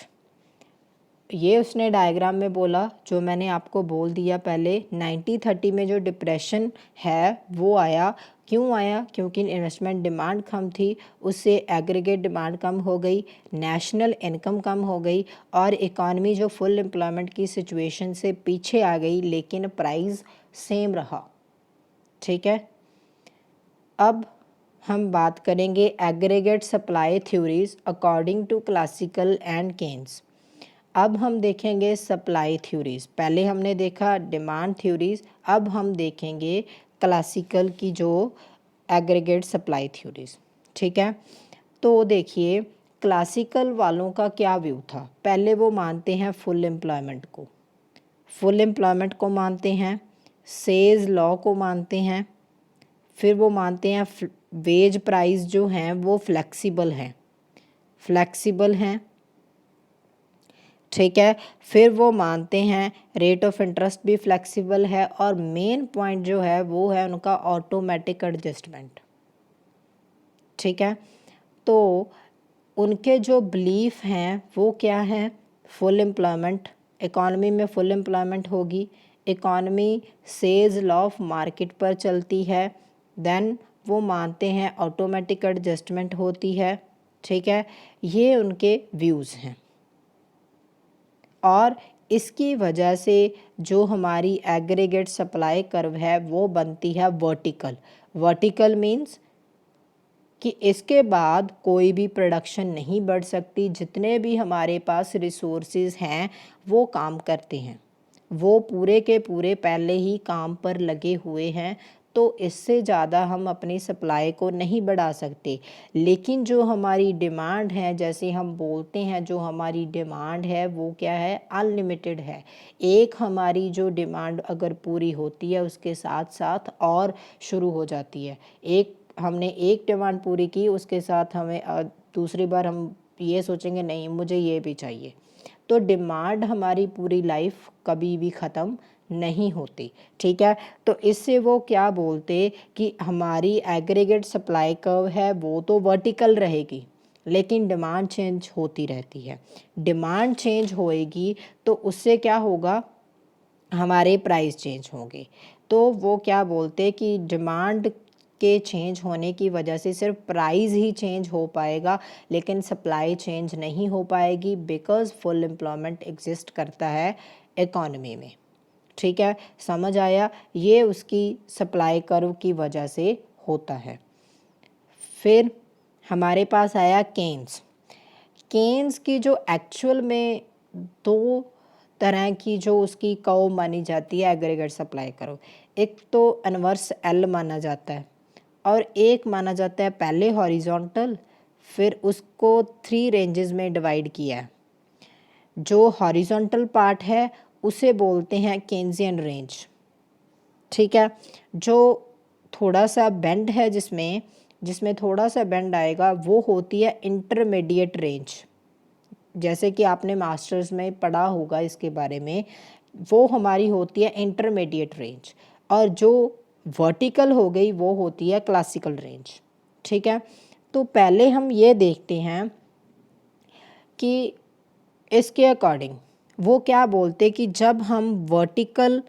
Speaker 1: ये उसने डायग्राम में बोला जो मैंने आपको बोल दिया पहले, 90-30 में जो डिप्रेशन है वो आया। क्यों आया? क्योंकि इन्वेस्टमेंट डिमांड कम थी, उससे एग्रीगेट डिमांड कम हो गई, नेशनल इनकम कम हो गई, और इकॉनमी जो फुल एम्प्लॉयमेंट की सिचुएशन से पीछे आ गई, लेकिन प्राइस सेम रहा, ठीक है। अब हम बात करेंगे aggregate supply theories according to classical and Keynes. अब हम देखेंगे सप्लाई थ्योरीज। पहले हमने देखा डिमांड थ्योरीज, अब हम देखेंगे क्लासिकल की जो एग्रीगेट सप्लाई थ्योरीज, ठीक है। तो देखिए क्लासिकल वालों का क्या व्यू था। पहले वो मानते हैं फुल एम्प्लॉयमेंट को, फुल एम्प्लॉयमेंट को मानते हैं, सेज लॉ को मानते हैं, फिर वो मानते हैं वेज प्राइस जो हैं वो फ्लेक्सिबल हैं, फ्लेक्सिबल हैं, ठीक है। फिर वो मानते हैं रेट ऑफ इंटरेस्ट भी फ्लेक्सिबल है, और मेन पॉइंट जो है वो है उनका ऑटोमेटिक एडजस्टमेंट, ठीक है। तो उनके जो बिलीफ हैं वो क्या हैं? फुल एम्प्लॉयमेंट, इकॉनमी में फुल एम्प्लॉयमेंट होगी, economy says law of market पर चलती है, देन वो मानते हैं ऑटोमेटिक एडजस्टमेंट होती है, ठीक है। ये उनके व्यूज़ हैं, और इसकी वजह से जो हमारी एग्रीगेट सप्लाई कर्व है वो बनती है वर्टिकल। वर्टिकल मीन्स कि इसके बाद कोई भी प्रोडक्शन नहीं बढ़ सकती, जितने भी हमारे पास रिसोर्सेज हैं वो काम करते हैं, वो पूरे के पूरे पहले ही काम पर लगे हुए हैं, तो इससे ज़्यादा हम अपनी सप्लाई को नहीं बढ़ा सकते। लेकिन जो हमारी डिमांड है, जैसे हम बोलते हैं जो हमारी डिमांड है वो क्या है? अनलिमिटेड है। एक हमारी जो डिमांड अगर पूरी होती है उसके साथ साथ और शुरू हो जाती है। हमने एक डिमांड पूरी की, उसके साथ हमें दूसरी बार हम ये सोचेंगे नहीं मुझे ये भी चाहिए, तो डिमांड हमारी पूरी लाइफ कभी भी ख़त्म नहीं होती, ठीक है। तो इससे वो क्या बोलते कि हमारी एग्रीगेट सप्लाई कर्व है वो तो वर्टिकल रहेगी, लेकिन डिमांड चेंज होती रहती है। डिमांड चेंज होएगी तो उससे क्या होगा? हमारे प्राइस चेंज होंगे। तो वो क्या बोलते कि डिमांड के चेंज होने की वजह से सिर्फ प्राइस ही चेंज हो पाएगा, लेकिन सप्लाई चेंज नहीं हो पाएगी, बिकॉज फुल एम्प्लॉयमेंट एग्जिस्ट करता है इकॉनमी में, ठीक है। समझ आया? ये उसकी सप्लाई कर्व की वजह से होता है। फिर हमारे पास आया केन्स। केन्स की जो एक्चुअल में दो तरह की जो उसकी कर्व मानी जाती है एग्रीगेट सप्लाई कर्व, एक तो इनवर्स एल माना जाता है, और एक माना जाता है पहले हॉरिजॉन्टल, फिर उसको 3 रेंजेस में डिवाइड किया है। जो हॉरिजॉन्टल पार्ट है उसे बोलते हैं केन्जियन रेंज, ठीक है। जो थोड़ा सा बेंड है जिसमें जिसमें थोड़ा सा बेंड आएगा वो होती है इंटरमीडिएट रेंज। जैसे कि आपने मास्टर्स में पढ़ा होगा इसके बारे में, वो हमारी होती है इंटरमीडिएट रेंज। और जो वर्टिकल हो गई वो होती है क्लासिकल रेंज, ठीक है। तो पहले हम ये देखते हैं कि इसके अकॉर्डिंग वो क्या बोलते कि जब हम वर्टिकल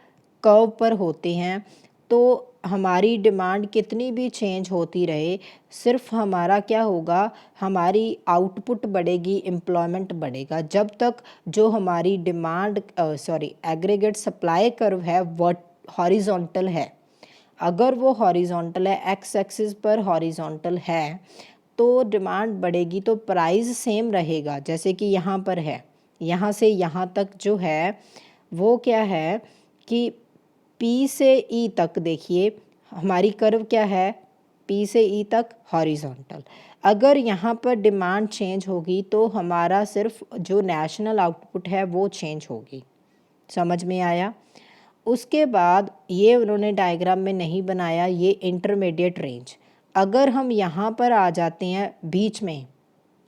Speaker 1: कर्व पर होते हैं तो हमारी डिमांड कितनी भी चेंज होती रहे, सिर्फ हमारा क्या होगा, हमारी आउटपुट बढ़ेगी, एम्प्लॉयमेंट बढ़ेगा, जब तक जो हमारी डिमांड एग्रीगेट सप्लाई कर्व है वो हॉरिजॉन्टल है। अगर वो हॉरिजॉन्टल है, एक्स एक्सिस पर हॉरिजॉन्टल है, तो डिमांड बढ़ेगी तो प्राइस सेम रहेगा। जैसे कि यहाँ पर है, यहाँ से यहाँ तक जो है वो क्या है कि P से E तक, देखिए हमारी कर्व क्या है, P से E तक हॉरिजॉन्टल। अगर यहाँ पर डिमांड चेंज होगी तो हमारा सिर्फ जो नेशनल आउटपुट है वो चेंज होगी। समझ में आया? उसके बाद ये उन्होंने डायग्राम में नहीं बनाया, ये इंटरमीडिएट रेंज। अगर हम यहाँ पर आ जाते हैं बीच में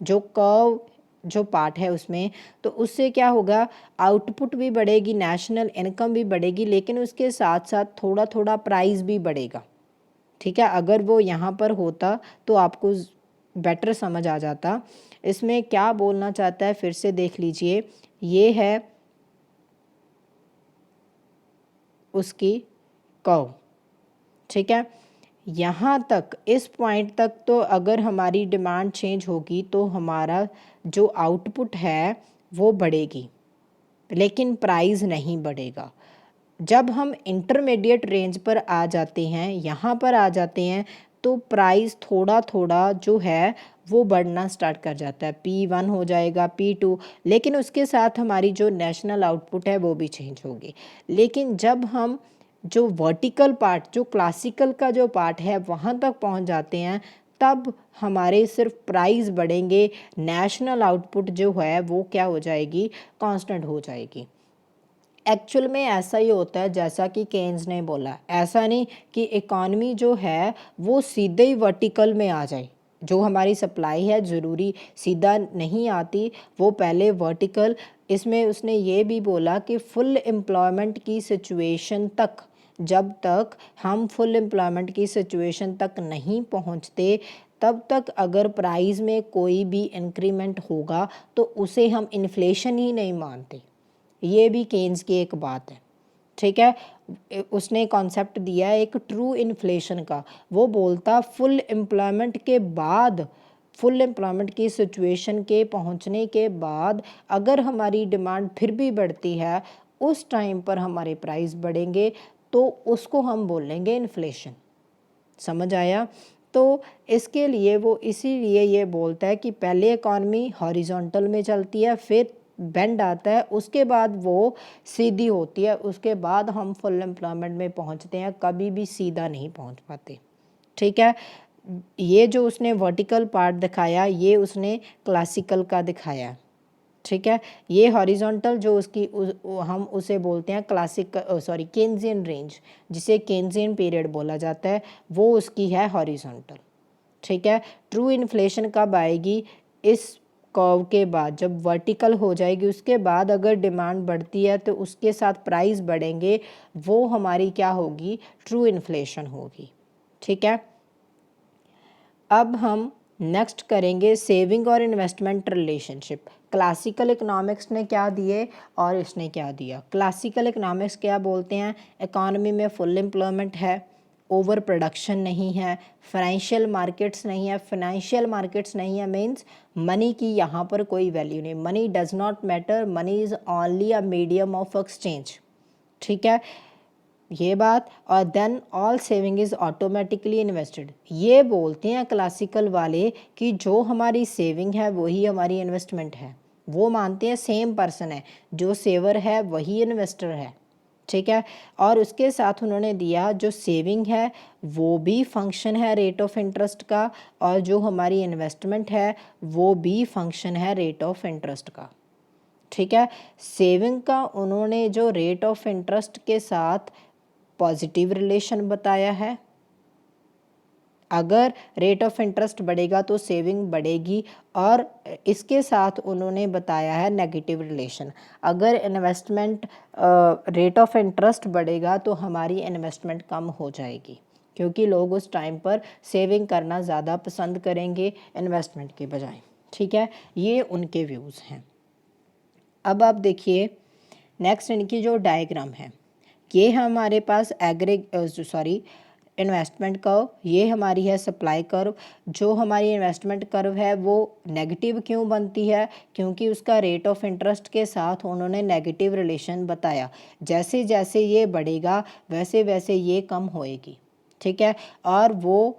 Speaker 1: जो कर्व जो पार्ट है उसमें, तो उससे क्या होगा, आउटपुट भी बढ़ेगी, नेशनल इनकम भी बढ़ेगी, लेकिन उसके साथ साथ थोड़ा थोड़ा प्राइस भी बढ़ेगा, ठीक है। अगर वो यहाँ पर होता तो आपको बेटर समझ आ जाता। इसमें क्या बोलना चाहता है फिर से देख लीजिए, ये है उसकी कर्व, ठीक है। यहाँ तक, इस पॉइंट तक तो अगर हमारी डिमांड चेंज होगी तो हमारा जो आउटपुट है वो बढ़ेगी, लेकिन प्राइस नहीं बढ़ेगा। जब हम इंटरमीडिएट रेंज पर आ जाते हैं, यहाँ पर आ जाते हैं, तो प्राइस थोड़ा थोड़ा जो है वो बढ़ना स्टार्ट कर जाता है। P1 हो जाएगा, P2, लेकिन उसके साथ हमारी जो नेशनल आउटपुट है वो भी चेंज होगी। लेकिन जब हम जो वर्टिकल पार्ट, जो क्लासिकल का जो पार्ट है वहाँ तक पहुँच जाते हैं, तब हमारे सिर्फ प्राइस बढ़ेंगे, नेशनल आउटपुट जो है वो क्या हो जाएगी, कांस्टेंट हो जाएगी। एक्चुअल में ऐसा ही होता है जैसा कि केन्स ने बोला। ऐसा नहीं कि इकॉनमी जो है वो सीधे ही वर्टिकल में आ जाए, जो हमारी सप्लाई है ज़रूरी सीधा नहीं आती, वो पहले वर्टिकल। इसमें उसने ये भी बोला कि फुल एम्प्लॉयमेंट की सिचुएशन तक, जब तक हम फुल एम्प्लॉयमेंट की सिचुएशन तक नहीं पहुंचते, तब तक अगर प्राइस में कोई भी इंक्रीमेंट होगा तो उसे हम इन्फ्लेशन ही नहीं मानते। ये भी केन्स की एक बात है, ठीक है। उसने कॉन्सेप्ट दिया है एक ट्रू इन्फ्लेशन का। वो बोलता फुल एम्प्लॉयमेंट के बाद, फुल एम्प्लॉयमेंट की सिचुएशन के पहुंचने के बाद अगर हमारी डिमांड फिर भी बढ़ती है, उस टाइम पर हमारे प्राइस बढ़ेंगे, तो उसको हम बोलेंगे इन्फ्लेशन। समझ आया? तो इसके लिए वो इसीलिए ये बोलता है कि पहले इकॉनमी हॉरिजॉन्टल में चलती है, फिर बेंड आता है, उसके बाद वो सीधी होती है, उसके बाद हम फुल एम्प्लॉयमेंट में पहुंचते हैं, कभी भी सीधा नहीं पहुंच पाते, ठीक है। ये जो उसने वर्टिकल पार्ट दिखाया ये उसने क्लासिकल का दिखाया, ठीक है। ये हॉरिजॉन्टल जो उसकी हम उसे बोलते हैं केन्जियन रेंज, जिसे केन्जियन पीरियड बोला जाता है, वो उसकी है हॉरिजॉन्टल, ठीक है। ट्रू इन्फ्लेशन कब आएगी, इस कर्व के बाद, जब वर्टिकल हो जाएगी उसके बाद अगर डिमांड बढ़ती है तो उसके साथ प्राइस बढ़ेंगे, वो हमारी क्या होगी, ट्रू इन्फ्लेशन होगी, ठीक है। अब हम नेक्स्ट करेंगे सेविंग और इन्वेस्टमेंट रिलेशनशिप। क्लासिकल इकोनॉमिक्स ने क्या दिए और इसने क्या दिया। क्लासिकल इकोनॉमिक्स क्या बोलते हैं, इकॉनमी में फुल एम्प्लॉयमेंट है, ओवर प्रोडक्शन नहीं है, फाइनेंशियल मार्केट्स नहीं है। फाइनेंशियल मार्केट्स नहीं है मीन्स मनी की यहाँ पर कोई वैल्यू नहीं, money does not matter, money is only a medium of exchange, ठीक है ये बात। और then all saving is automatically invested. ये बोलते हैं क्लासिकल वाले कि जो हमारी सेविंग है वही हमारी इन्वेस्टमेंट है। वो मानते हैं सेम पर्सन है, जो सेवर है वही इन्वेस्टर है, ठीक है। और उसके साथ उन्होंने दिया जो सेविंग है वो भी फंक्शन है रेट ऑफ इंटरेस्ट का, और जो हमारी इन्वेस्टमेंट है वो भी फंक्शन है रेट ऑफ इंटरेस्ट का, ठीक है। सेविंग का उन्होंने जो रेट ऑफ इंटरेस्ट के साथ पॉजिटिव रिलेशन बताया है। अगर रेट ऑफ इंटरेस्ट बढ़ेगा तो सेविंग बढ़ेगी, और इसके साथ उन्होंने बताया है नेगेटिव रिलेशन। अगर इन्वेस्टमेंट रेट ऑफ इंटरेस्ट बढ़ेगा तो हमारी इन्वेस्टमेंट कम हो जाएगी, क्योंकि लोग उस टाइम पर सेविंग करना ज़्यादा पसंद करेंगे इन्वेस्टमेंट के बजाय। ठीक है, ये उनके व्यूज़ हैं। अब आप देखिए नेक्स्ट इनकी जो डायग्राम है, ये हमारे पास इन्वेस्टमेंट कर्व, ये हमारी है सप्लाई कर्व। जो हमारी इन्वेस्टमेंट कर्व है वो नेगेटिव क्यों बनती है? क्योंकि उसका रेट ऑफ इंटरेस्ट के साथ उन्होंने नेगेटिव रिलेशन बताया। जैसे जैसे ये बढ़ेगा वैसे वैसे ये कम होएगी। ठीक है, और वो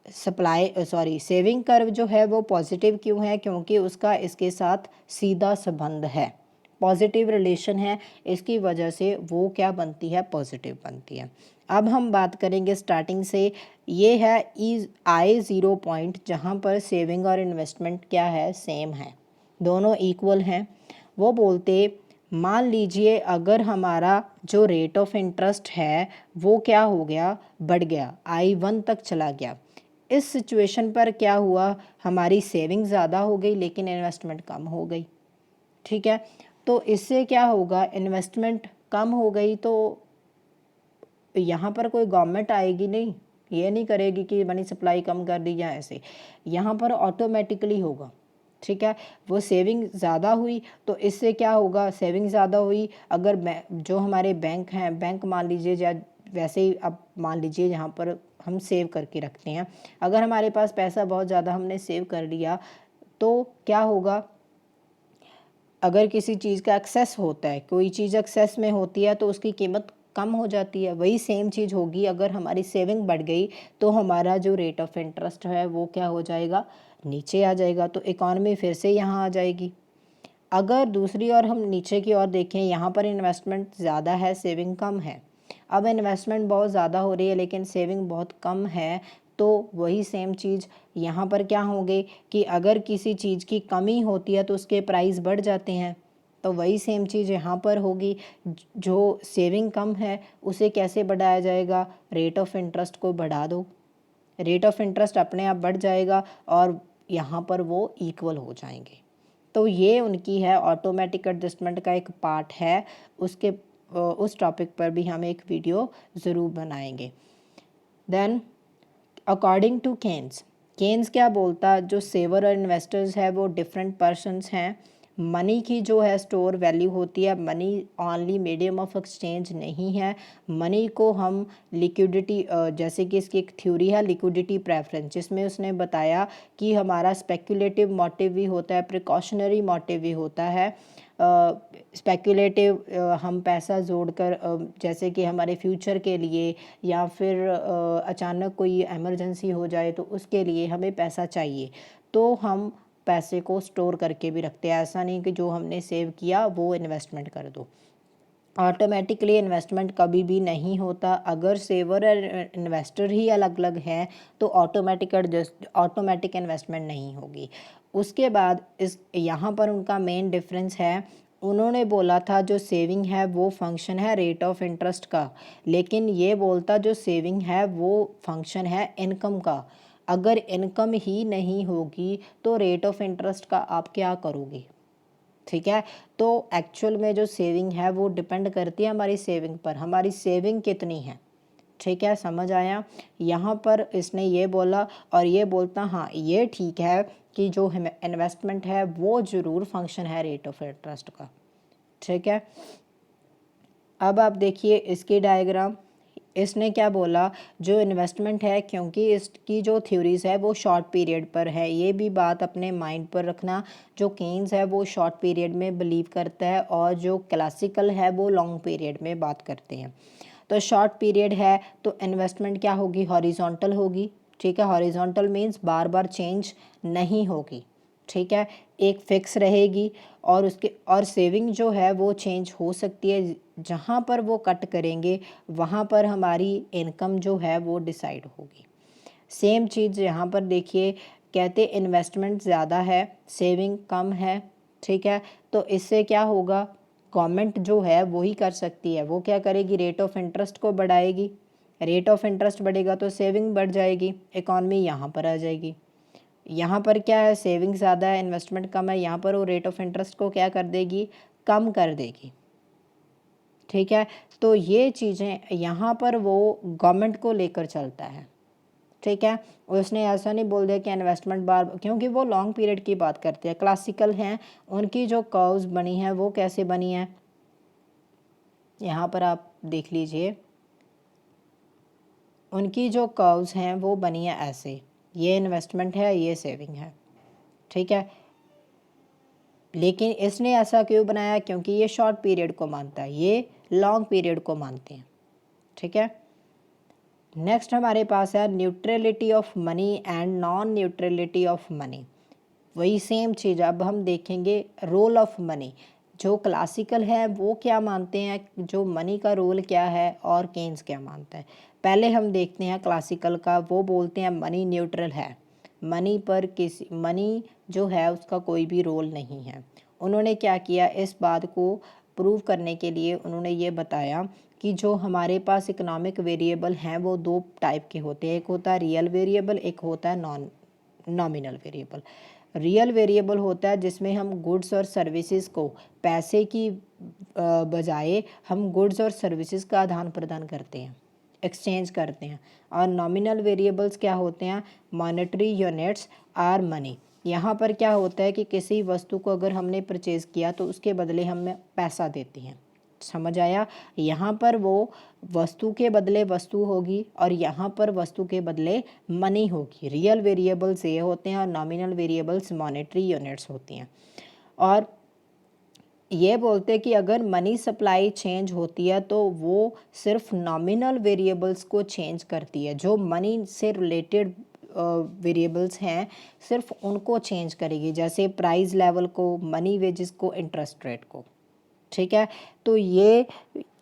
Speaker 1: सेविंग कर्व जो है वो पॉजिटिव क्यों है? क्योंकि उसका इसके साथ सीधा संबंध है, पॉजिटिव रिलेशन है, इसकी वजह से वो क्या बनती है? पॉजिटिव बनती है। अब हम बात करेंगे स्टार्टिंग से। ये है I0 पॉइंट, जहाँ पर सेविंग और इन्वेस्टमेंट क्या है? सेम है, दोनों इक्वल हैं। वो बोलते मान लीजिए अगर हमारा जो रेट ऑफ इंटरेस्ट है वो क्या हो गया? बढ़ गया, I1 तक चला गया। इस सिचुएशन पर क्या हुआ? हमारी सेविंग ज़्यादा हो गई लेकिन इन्वेस्टमेंट कम हो गई। ठीक है, तो इससे क्या होगा? इन्वेस्टमेंट कम हो गई तो यहाँ पर कोई गवर्नमेंट आएगी नहीं, ये नहीं करेगी कि मनी सप्लाई कम कर दी या ऐसे, यहाँ पर ऑटोमेटिकली होगा। ठीक है, वो सेविंग ज़्यादा हुई तो इससे क्या होगा? सेविंग ज़्यादा हुई, अगर जो हमारे बैंक हैं, बैंक मान लीजिए या वैसे ही अब मान लीजिए यहाँ पर हम सेव करके रखते हैं, अगर हमारे पास पैसा बहुत ज़्यादा हमने सेव कर लिया तो क्या होगा? अगर किसी चीज़ का एक्सेस होता है, कोई चीज़ एक्सेस में होती है तो उसकी कीमत कम हो जाती है। वही सेम चीज़ होगी, अगर हमारी सेविंग बढ़ गई तो हमारा जो रेट ऑफ इंटरेस्ट है वो क्या हो जाएगा? नीचे आ जाएगा, तो इकॉनमी फिर से यहाँ आ जाएगी। अगर दूसरी ओर हम नीचे की ओर देखें, यहाँ पर इन्वेस्टमेंट ज़्यादा है, सेविंग कम है। अब इन्वेस्टमेंट बहुत ज़्यादा हो रही है लेकिन सेविंग बहुत कम है, तो वही सेम चीज़ यहाँ पर क्या होंगे कि अगर किसी चीज़ की कमी होती है तो उसके प्राइस बढ़ जाते हैं, तो वही सेम चीज़ यहाँ पर होगी। जो सेविंग कम है उसे कैसे बढ़ाया जाएगा? रेट ऑफ इंटरेस्ट को बढ़ा दो, रेट ऑफ इंटरेस्ट अपने आप बढ़ जाएगा और यहाँ पर वो इक्वल हो जाएंगे। तो ये उनकी है ऑटोमेटिक एडजस्टमेंट का एक पार्ट है, उस टॉपिक पर भी हम एक वीडियो ज़रूर बनाएंगे। देन अकॉर्डिंग टू केन्स क्या बोलता? जो सेवर और इन्वेस्टर्स है वो डिफरेंट पर्सन्स हैं। मनी की जो है स्टोर वैल्यू होती है, money only medium of exchange नहीं है। मनी को हम लिक्विडिटी, जैसे कि इसकी एक थ्योरी है लिक्विडिटी प्रेफरेंस, जिसमें उसने बताया कि हमारा स्पेक्युलेटिव मोटिव भी होता है, प्रिकॉशनरी मोटिव भी होता है। स्पेक्युलेटिव हम पैसा जोड़कर, जैसे कि हमारे फ्यूचर के लिए या फिर अचानक कोई इमरजेंसी हो जाए तो उसके लिए हमें पैसा चाहिए, तो हम पैसे को स्टोर करके भी रखते हैं। ऐसा नहीं कि जो हमने सेव किया वो इन्वेस्टमेंट कर दो। ऑटोमेटिकली इन्वेस्टमेंट कभी भी नहीं होता। अगर सेवर और इन्वेस्टर ही अलग अलग हैं तो ऑटोमेटिक इन्वेस्टमेंट नहीं होगी। उसके बाद इस यहाँ पर उनका मेन डिफरेंस है, उन्होंने बोला था जो सेविंग है वो फंक्शन है रेट ऑफ इंटरेस्ट का, लेकिन ये बोलता जो सेविंग है वो फंक्शन है इनकम का। अगर इनकम ही नहीं होगी तो रेट ऑफ इंटरेस्ट का आप क्या करोगे? ठीक है, तो एक्चुअल में जो सेविंग है वो डिपेंड करती है हमारी सेविंग पर, हमारी सेविंग कितनी है। ठीक है, समझ आया? यहाँ पर इसने ये बोला और ये बोलता हाँ ये ठीक है कि जो इन्वेस्टमेंट है वो ज़रूर फंक्शन है रेट ऑफ इंटरेस्ट का। ठीक है, अब आप देखिए इसकी डायग्राम। इसने क्या बोला? जो इन्वेस्टमेंट है, क्योंकि इसकी जो थ्योरीज है वो शॉर्ट पीरियड पर है, ये भी बात अपने माइंड पर रखना। जो केन्स है वो शॉर्ट पीरियड में बिलीव करता है और जो क्लासिकल है वो लॉन्ग पीरियड में बात करते हैं। तो शॉर्ट पीरियड है तो इन्वेस्टमेंट क्या होगी? हॉरिजॉन्टल होगी। ठीक है, हॉरिजॉन्टल मीन्स बार बार चेंज नहीं होगी। ठीक है, एक फिक्स रहेगी, और सेविंग जो है वो चेंज हो सकती है। जहाँ पर वो कट करेंगे वहाँ पर हमारी इनकम जो है वो डिसाइड होगी। सेम चीज़ यहाँ पर देखिए, कहते इन्वेस्टमेंट ज़्यादा है, सेविंग कम है। ठीक है, तो इससे क्या होगा, गवर्नमेंट जो है वो ही कर सकती है। वो क्या करेगी, रेट ऑफ इंटरेस्ट को बढ़ाएगी। रेट ऑफ इंटरेस्ट बढ़ेगा तो सेविंग बढ़ जाएगी, इकॉनमी यहाँ पर आ जाएगी। यहाँ पर क्या है, सेविंग ज़्यादा है, इन्वेस्टमेंट कम है, यहाँ पर वो रेट ऑफ इंटरेस्ट को क्या कर देगी, कम कर देगी। ठीक है, तो ये चीज़ें यहाँ पर वो गवर्नमेंट को लेकर चलता है। ठीक है, उसने ऐसा नहीं बोल दिया कि इन्वेस्टमेंट बार, क्योंकि वो लॉन्ग पीरियड की बात करते हैं। क्लासिकल हैं, उनकी जो कर्व्स बनी हैं वो कैसे बनी है, यहाँ पर आप देख लीजिए, उनकी जो कर्व्स हैं वो बनी है ऐसे, ये इन्वेस्टमेंट है, ये सेविंग है। ठीक है, लेकिन इसने ऐसा क्यों बनाया, क्योंकि ये शॉर्ट पीरियड को मानता है, ये लॉन्ग पीरियड को मानते हैं। ठीक है, नेक्स्ट हमारे पास है neutrality of money and non neutrality of money. वही सेम चीज़ अब हम देखेंगे, रोल ऑफ मनी। जो क्लासिकल है वो क्या मानते हैं, जो मनी का रोल क्या है, और केन्स क्या मानता है। पहले हम देखते हैं क्लासिकल का, वो बोलते हैं मनी न्यूट्रल है, मनी पर किसी, मनी जो है उसका कोई भी रोल नहीं है। उन्होंने क्या किया, इस बात को प्रूव करने के लिए उन्होंने ये बताया कि जो हमारे पास इकोनॉमिक वेरिएबल हैं वो दो टाइप के होते हैं, एक होता है रियल वेरिएबल, एक होता है नॉमिनल वेरिएबल। रियल वेरिएबल होता है जिसमें हम गुड्स और सर्विसेज को, पैसे की बजाय हम गुड्स और सर्विसेज का आदान प्रदान करते हैं, एक्सचेंज करते हैं। और नॉमिनल वेरिएबल्स क्या होते हैं, मॉनेटरी यूनिट्स आर मनी। यहाँ पर क्या होता है कि किसी वस्तु को अगर हमने परचेज़ किया तो उसके बदले हमें पैसा देते हैं। समझ आया, यहाँ पर वो वस्तु के बदले वस्तु होगी और यहाँ पर वस्तु के बदले मनी होगी। रियल वेरिएबल्स ये होते हैं और नॉमिनल वेरिएबल्स मॉनेटरी यूनिट्स होती हैं। और ये बोलते हैं कि अगर मनी सप्लाई चेंज होती है तो वो सिर्फ नॉमिनल वेरिएबल्स को चेंज करती है, जो मनी से रिलेटेड वेरिएबल्स हैं सिर्फ उनको चेंज करेगी, जैसे प्राइस लेवल को, मनी वेजेस को, इंटरेस्ट रेट को। ठीक है, तो ये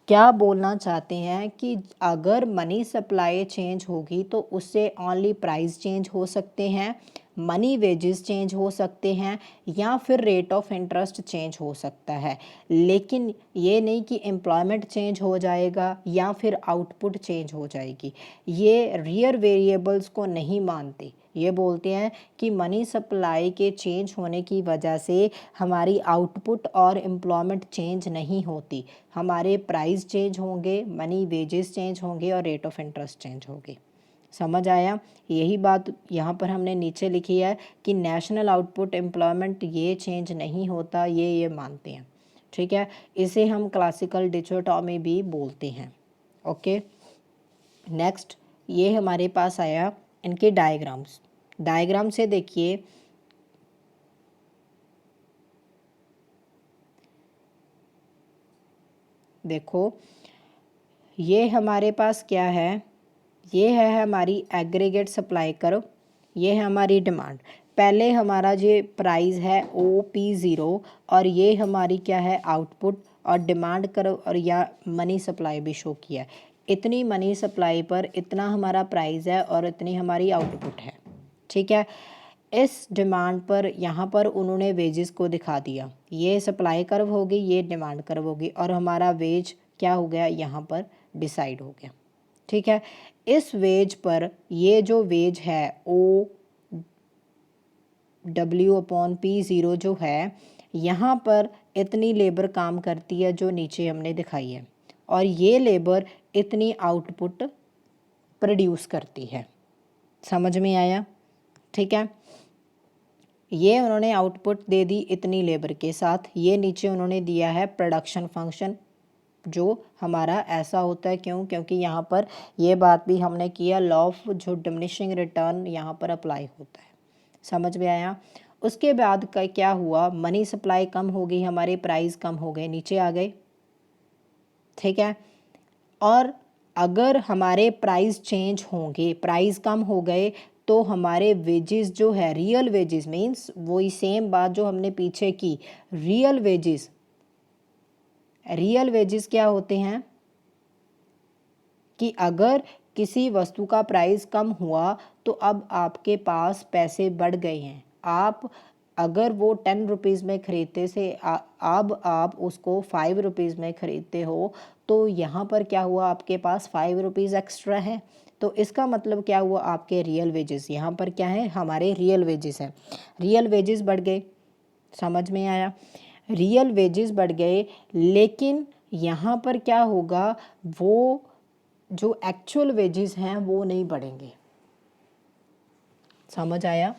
Speaker 1: क्या बोलना चाहते हैं कि अगर मनी सप्लाई चेंज होगी तो उससे ओनली प्राइस चेंज हो सकते हैं, मनी वेजेस चेंज हो सकते हैं, या फिर रेट ऑफ इंटरेस्ट चेंज हो सकता है, लेकिन ये नहीं कि एम्प्लॉयमेंट चेंज हो जाएगा या फिर आउटपुट चेंज हो जाएगी। ये रियल वेरिएबल्स को नहीं मानते, ये बोलते हैं कि मनी सप्लाई के चेंज होने की वजह से हमारी आउटपुट और एम्प्लॉयमेंट चेंज नहीं होती, हमारे प्राइस चेंज होंगे, मनी वेजेस चेंज होंगे और रेट ऑफ इंटरेस्ट चेंज होगी। समझ आया, यही बात यहाँ पर हमने नीचे लिखी है कि नेशनल आउटपुट, एम्प्लॉयमेंट ये चेंज नहीं होता, ये मानते हैं। ठीक है, इसे हम क्लासिकल डिकोटॉमी भी बोलते हैं। ओके, नेक्स्ट ये हमारे पास आया इनके डायग्राम्स। डायग्राम से देखिए, देखो ये हमारे पास क्या है, ये है हमारी एग्रीगेट सप्लाई कर्व, ये है हमारी डिमांड। पहले हमारा जो प्राइस है OP0 और ये हमारी क्या है आउटपुट, और डिमांड कर्व और या मनी सप्लाई भी शो किया है। इतनी मनी सप्लाई पर इतना हमारा प्राइस है और इतनी हमारी आउटपुट है। ठीक है, इस डिमांड पर यहाँ पर उन्होंने वेजेस को दिखा दिया, ये सप्लाई कर्व होगी, ये डिमांड कर्व होगी, और हमारा वेज क्या हो गया यहाँ पर डिसाइड हो गया। ठीक है, इस वेज पर ये जो वेज है OW/P0 जो है, यहाँ पर इतनी लेबर काम करती है जो नीचे हमने दिखाई है, और ये लेबर इतनी आउटपुट प्रोड्यूस करती है। समझ में आया, ठीक है, ये उन्होंने आउटपुट दे दी इतनी लेबर के साथ। ये नीचे उन्होंने दिया है प्रोडक्शन फंक्शन, जो हमारा ऐसा होता है, क्यों, क्योंकि यहाँ पर ये बात भी हमने किया, लॉ ऑफ जो डिमिनिशिंग रिटर्न यहाँ पर अप्लाई होता है। समझ में आया, उसके बाद का क्या हुआ, मनी सप्लाई कम हो गई, हमारे प्राइस कम हो गए, नीचे आ गए। ठीक है, और अगर हमारे प्राइस चेंज होंगे, प्राइस कम हो गए, तो हमारे वेजेस जो है, रियल वेजेस मीन्स वही सेम बात जो हमने पीछे की, रियल वेजेस, रियल वेजेस क्या होते हैं कि अगर किसी वस्तु का प्राइस कम हुआ तो अब आपके पास पैसे बढ़ गए हैं, आप अगर वो 10 रुपीज़ में खरीदते से अब आप उसको 5 रुपीज़ में खरीदते हो, तो यहाँ पर क्या हुआ, आपके पास 5 रुपीज़ एक्स्ट्रा है। तो इसका मतलब क्या हुआ, आपके रियल वेजेस, यहाँ पर क्या है, हमारे रियल वेजेस हैं, रियल वेजेस बढ़ गए। समझ में आया, रियल वेजेस बढ़ गए, लेकिन यहाँ पर क्या होगा, वो जो एक्चुअल वेजेस हैं वो नहीं बढ़ेंगे। समझ आया,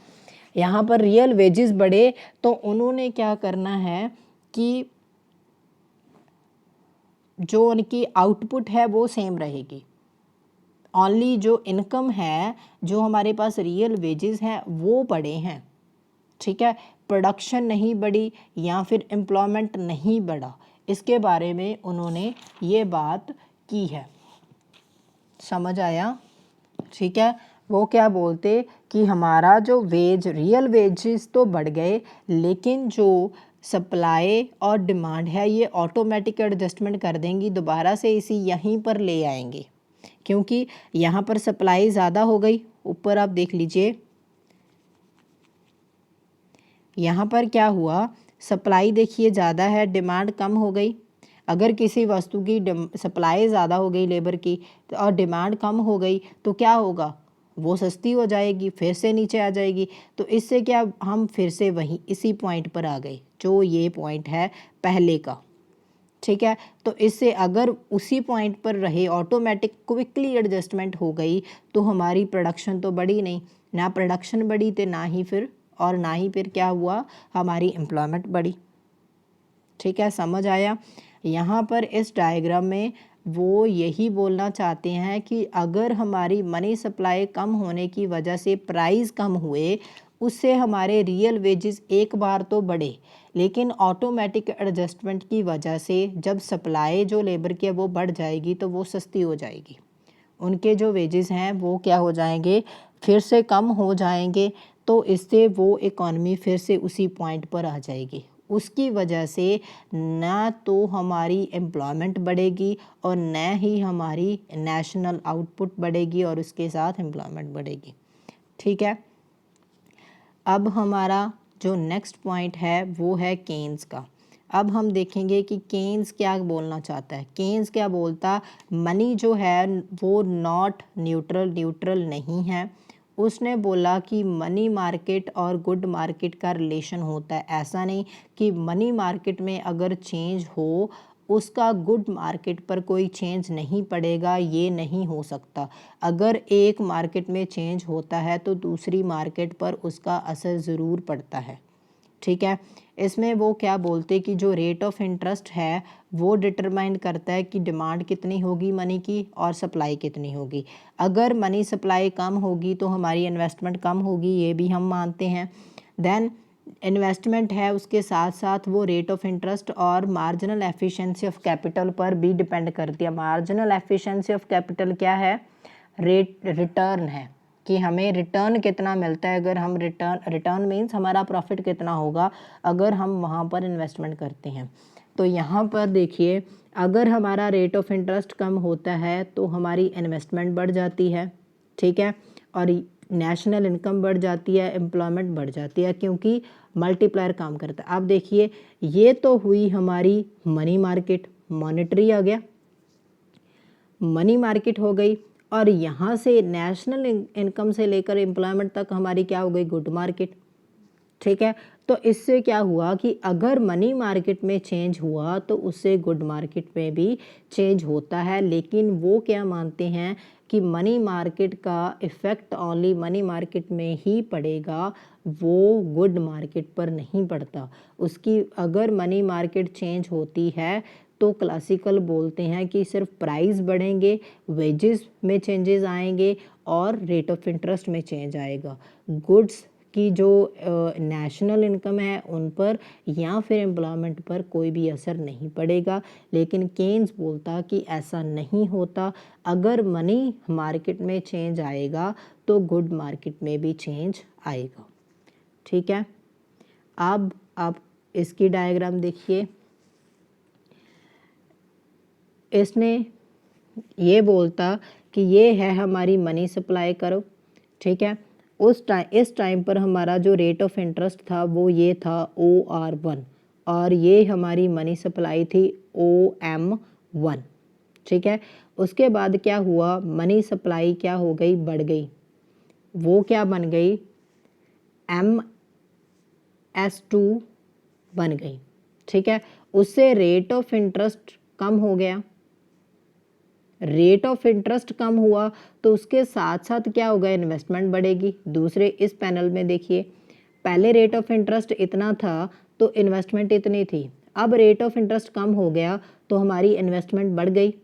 Speaker 1: यहाँ पर रियल वेजेस बढ़े तो उन्होंने क्या करना है कि जो उनकी आउटपुट है वो सेम रहेगी, ओनली जो इनकम है, जो हमारे पास रियल वेजेस हैं वो बढ़े हैं। ठीक है, प्रोडक्शन नहीं बढ़ी या फिर एम्प्लॉयमेंट नहीं बढ़ा, इसके बारे में उन्होंने ये बात की है। समझ आया, ठीक है। वो क्या बोलते कि हमारा जो रियल वेजेस तो बढ़ गए, लेकिन जो सप्लाई और डिमांड है ये ऑटोमेटिक एडजस्टमेंट कर देंगी, दोबारा से इसी यहीं पर ले आएंगे, क्योंकि यहाँ पर सप्लाई ज़्यादा हो गई। ऊपर आप देख लीजिए, यहाँ पर क्या हुआ, सप्लाई देखिए ज़्यादा है, डिमांड कम हो गई। अगर किसी वस्तु की सप्लाई ज़्यादा हो गई लेबर की और डिमांड कम हो गई तो क्या होगा, वो सस्ती हो जाएगी, फिर से नीचे आ जाएगी। तो इससे क्या, हम फिर से वहीं इसी पॉइंट पर आ गए, जो ये पॉइंट है पहले का। ठीक है, तो इससे अगर उसी पॉइंट पर रहे, ऑटोमेटिक क्विकली एडजस्टमेंट हो गई, तो हमारी प्रोडक्शन तो बढ़ी नहीं, ना प्रोडक्शन बढ़ी तो ना ही फिर क्या हुआ, हमारी एम्प्लॉयमेंट बढ़ी। ठीक है, समझ आया। यहाँ पर इस डायग्राम में वो यही बोलना चाहते हैं कि अगर हमारी मनी सप्लाई कम होने की वजह से प्राइस कम हुए, उससे हमारे रियल वेजेस एक बार तो बढ़े, लेकिन ऑटोमेटिक एडजस्टमेंट की वजह से जब सप्लाई जो लेबर की है वो बढ़ जाएगी तो वो सस्ती हो जाएगी, उनके जो वेजेस हैं वो क्या हो जाएंगे, फिर से कम हो जाएंगे। तो इससे वो इकॉनमी फिर से उसी पॉइंट पर आ जाएगी, उसकी वजह से ना तो हमारी एम्प्लॉयमेंट बढ़ेगी और न ही हमारी नेशनल आउटपुट बढ़ेगी और उसके साथ एम्प्लॉयमेंट बढ़ेगी। ठीक है, अब हमारा जो नेक्स्ट पॉइंट है वो है केन्स का। अब हम देखेंगे कि केन्स क्या बोलना चाहता है। केन्स क्या बोलता, मनी जो है वो नॉट न्यूट्रल नहीं है। उसने बोला कि मनी मार्केट और गुड मार्केट का रिलेशन होता है, ऐसा नहीं कि मनी मार्केट में अगर चेंज हो उसका गुड मार्केट पर कोई चेंज नहीं पड़ेगा, ये नहीं हो सकता। अगर एक मार्केट में चेंज होता है तो दूसरी मार्केट पर उसका असर ज़रूर पड़ता है। ठीक है, इसमें वो क्या बोलते कि जो रेट ऑफ इंटरेस्ट है वो डिटरमाइन करता है कि डिमांड कितनी होगी मनी की और सप्लाई कितनी होगी। अगर मनी सप्लाई कम होगी तो हमारी इन्वेस्टमेंट कम होगी, ये भी हम मानते हैं। देन इन्वेस्टमेंट है, उसके साथ साथ वो रेट ऑफ इंटरेस्ट और मार्जिनल एफिशिएंसी ऑफ कैपिटल पर भी डिपेंड करती है। मार्जिनल एफिशिएंसी ऑफ कैपिटल क्या है, रिटर्न है कि हमें रिटर्न कितना मिलता है। अगर हम रिटर्न मीन्स हमारा प्रॉफिट कितना होगा अगर हम वहाँ पर इन्वेस्टमेंट करते हैं। तो यहाँ पर देखिए, अगर हमारा रेट ऑफ इंटरेस्ट कम होता है तो हमारी इन्वेस्टमेंट बढ़ जाती है। ठीक है, और नेशनल इनकम बढ़ जाती है, एम्प्लॉयमेंट बढ़ जाती है, क्योंकि मल्टीप्लायर काम करता है। अब देखिए, ये तो हुई हमारी मनी मार्केट, मॉनेटरी आ गया, मनी मार्केट हो गई, और यहाँ से नेशनल इनकम से लेकर एम्प्लॉयमेंट तक हमारी क्या हो गई, गुड मार्केट। ठीक है, तो इससे क्या हुआ कि अगर मनी मार्केट में चेंज हुआ तो उससे गुड मार्केट में भी चेंज होता है, लेकिन वो क्या मानते हैं कि मनी मार्केट का इफ़ेक्ट ओनली मनी मार्केट में ही पड़ेगा, वो गुड मार्केट पर नहीं पड़ता। उसकी अगर मनी मार्केट चेंज होती है तो क्लासिकल बोलते हैं कि सिर्फ प्राइस बढ़ेंगे, वेजेस में चेंजेस आएंगे और रेट ऑफ इंटरेस्ट में चेंज आएगा। गुड्स की जो नेशनल इनकम है उन पर या फिर एम्प्लॉयमेंट पर कोई भी असर नहीं पड़ेगा। लेकिन केन्स बोलता कि ऐसा नहीं होता, अगर मनी मार्केट में चेंज आएगा तो गुड मार्केट में भी चेंज आएगा। ठीक है, अब आप इसकी डायग्राम देखिए, इसने ये बोलता कि ये है हमारी मनी सप्लाई करो। ठीक है, इस टाइम पर हमारा जो रेट ऑफ इंटरेस्ट था वो ये था OR1 और ये हमारी मनी सप्लाई थी OM1। ठीक है, उसके बाद क्या हुआ, मनी सप्लाई क्या हो गई, बढ़ गई, वो क्या बन गई, MS2 बन गई। ठीक है, उससे रेट ऑफ इंटरेस्ट कम हो गया, रेट ऑफ इंटरेस्ट कम हुआ तो उसके साथ साथ क्या होगा, इन्वेस्टमेंट बढ़ेगी। दूसरे इस पैनल में देखिए, पहले रेट ऑफ इंटरेस्ट इतना था तो इन्वेस्टमेंट इतनी थी, अब रेट ऑफ इंटरेस्ट कम हो गया तो हमारी इन्वेस्टमेंट बढ़ गई।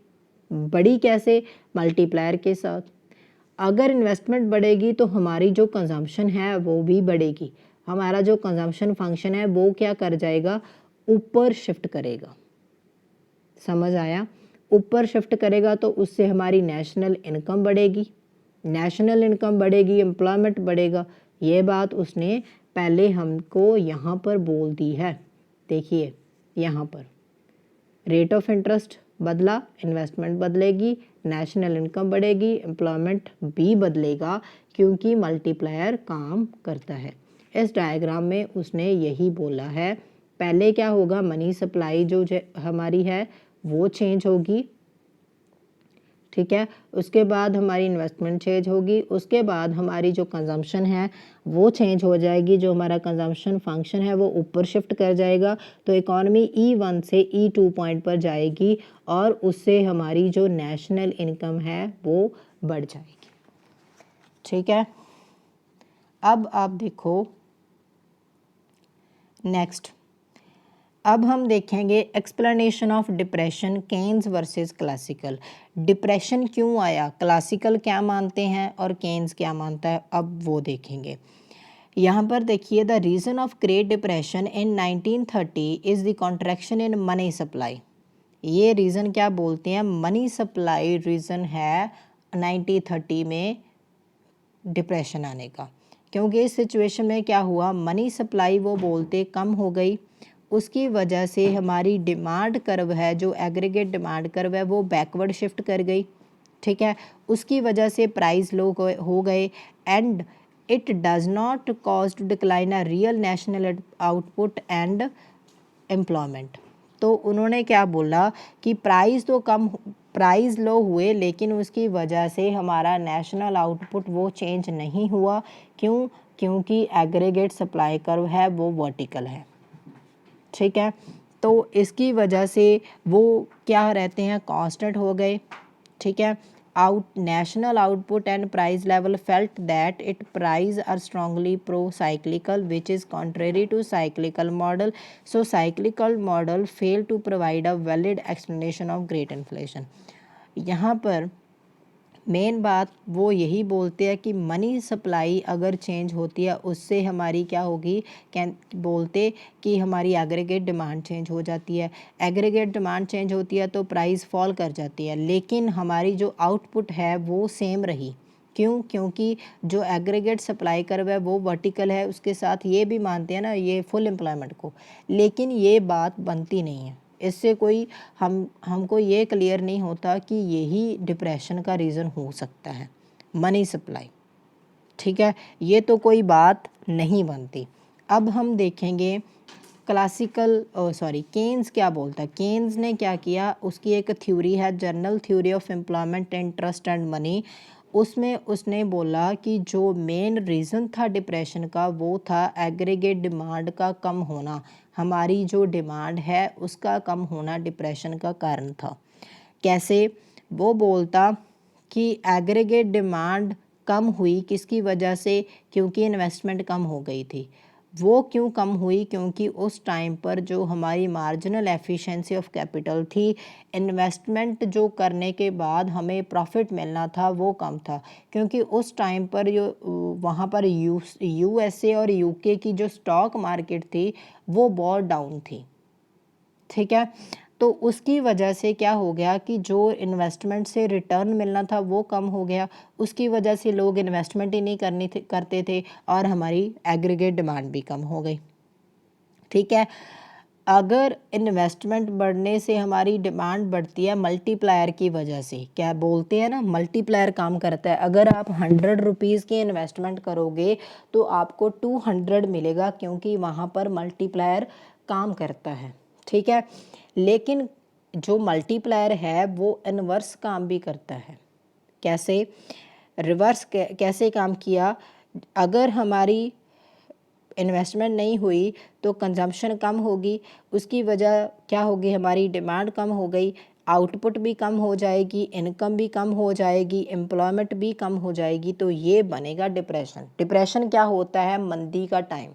Speaker 1: बढ़ी कैसे, मल्टीप्लायर के साथ। अगर इन्वेस्टमेंट बढ़ेगी तो हमारी जो कंजम्पशन है वो भी बढ़ेगी, हमारा जो कंजम्पशन फंक्शन है वो क्या कर जाएगा, ऊपर शिफ्ट करेगा। समझ आया, ऊपर शिफ्ट करेगा तो उससे हमारी नेशनल इनकम बढ़ेगी, नेशनल इनकम बढ़ेगी, एम्प्लॉयमेंट बढ़ेगा। ये बात उसने पहले हमको यहाँ पर बोल दी है। देखिए यहाँ पर रेट ऑफ इंटरेस्ट बदला, इन्वेस्टमेंट बदलेगी, नेशनल इनकम बढ़ेगी, एम्प्लॉयमेंट भी बदलेगा, क्योंकि मल्टीप्लायर काम करता है। इस डायग्राम में उसने यही बोला है। पहले क्या होगा, मनी सप्लाई जो हमारी है वो चेंज होगी। ठीक है, उसके बाद हमारी इन्वेस्टमेंट चेंज होगी, उसके बाद हमारी जो कंजम्पशन है वो चेंज हो जाएगी, जो हमारा कंजम्पशन फंक्शन है वो ऊपर शिफ्ट कर जाएगा, तो इकॉनमी E1 से E2 पॉइंट पर जाएगी और उससे हमारी जो नेशनल इनकम है वो बढ़ जाएगी। ठीक है, अब आप देखो नेक्स्ट, अब हम देखेंगे explanation of depression, Keynes versus classical. Depression क्यों आया, क्लासिकल क्या मानते हैं और केन्स क्या मानता है, अब वो देखेंगे। यहाँ पर देखिए, the reason of great depression in 1930 is the contraction in money supply. ये रीज़न क्या बोलते हैं, मनी सप्लाई रीज़न है 1930 में डिप्रेशन आने का, क्योंकि इस सिचुएशन में क्या हुआ, मनी सप्लाई वो बोलते कम हो गई, उसकी वजह से हमारी डिमांड कर्व है, जो एग्रीगेट डिमांड कर्व है वो बैकवर्ड शिफ्ट कर गई। ठीक है, उसकी वजह से प्राइस लो हो गए and it does not cause to decline a real national output and employment. तो उन्होंने क्या बोला कि प्राइस लो हुए, लेकिन उसकी वजह से हमारा नेशनल आउटपुट वो चेंज नहीं हुआ। क्यों, क्योंकि एग्रीगेट सप्लाई कर्व है वो वर्टिकल है। ठीक है, तो इसकी वजह से वो क्या रहते हैं, कांस्टेंट हो गए। ठीक है, national output and price level felt that it price are strongly procyclical which is contrary to cyclical model, so cyclical model fail to provide a valid explanation of great inflation. यहाँ पर main बात वो यही बोलते हैं कि money supply अगर change होती है उससे हमारी क्या होगी, बोलते कि हमारी एग्रीगेट डिमांड चेंज हो जाती है, एग्रीगेट डिमांड चेंज होती है तो प्राइस फॉल कर जाती है, लेकिन हमारी जो आउटपुट है वो सेम रही। क्यों, क्योंकि जो एग्रीगेट सप्लाई कर्व है वो वर्टिकल है, उसके साथ ये भी मानते हैं ना ये फुल एम्प्लॉयमेंट को, लेकिन ये बात बनती नहीं है। इससे कोई हमको ये क्लियर नहीं होता कि यही डिप्रेशन का रीज़न हो सकता है, मनी सप्लाई। ठीक है, ये तो कोई बात नहीं बनती। अब हम देखेंगे क्लासिकल केन्स क्या बोलता है। केन्स ने क्या किया, उसकी एक थ्योरी है journal theory of employment interest and money, उसमें उसने बोला कि जो मेन रीज़न था डिप्रेशन का वो था एग्रीगेट डिमांड का कम होना, हमारी जो डिमांड है उसका कम होना डिप्रेशन का कारण था। कैसे, वो बोलता कि एग्रीगेट डिमांड कम हुई किसकी वजह से, क्योंकि इन्वेस्टमेंट कम हो गई थी। वो क्यों कम हुई, क्योंकि उस टाइम पर जो हमारी मार्जिनल एफिशिएंसी ऑफ कैपिटल थी, इन्वेस्टमेंट जो करने के बाद हमें प्रॉफिट मिलना था वो कम था, क्योंकि उस टाइम पर जो वहाँ पर USA और UK की जो स्टॉक मार्केट थी वो बहुत डाउन थी। ठीक है, तो उसकी वजह से क्या हो गया कि जो इन्वेस्टमेंट से रिटर्न मिलना था वो कम हो गया, उसकी वजह से लोग इन्वेस्टमेंट ही नहीं करते थे और हमारी एग्रीगेट डिमांड भी कम हो गई। ठीक है, अगर इन्वेस्टमेंट बढ़ने से हमारी डिमांड बढ़ती है मल्टीप्लायर की वजह से, क्या बोलते हैं ना, मल्टीप्लायर काम करता है। अगर आप 100 रुपीज़ की इन्वेस्टमेंट करोगे तो आपको 200 मिलेगा, क्योंकि वहाँ पर मल्टीप्लायर काम करता है, ठीक है। लेकिन जो मल्टीप्लायर है वो इन्वर्स काम भी करता है। कैसे? रिवर्स कैसे काम किया? अगर हमारी इन्वेस्टमेंट नहीं हुई तो कंजम्पशन कम होगी, उसकी वजह क्या होगी, हमारी डिमांड कम हो गई, आउटपुट भी कम हो जाएगी, इनकम भी कम हो जाएगी, एम्प्लॉयमेंट भी कम हो जाएगी, तो ये बनेगा डिप्रेशन। डिप्रेशन क्या होता है? मंदी का टाइम।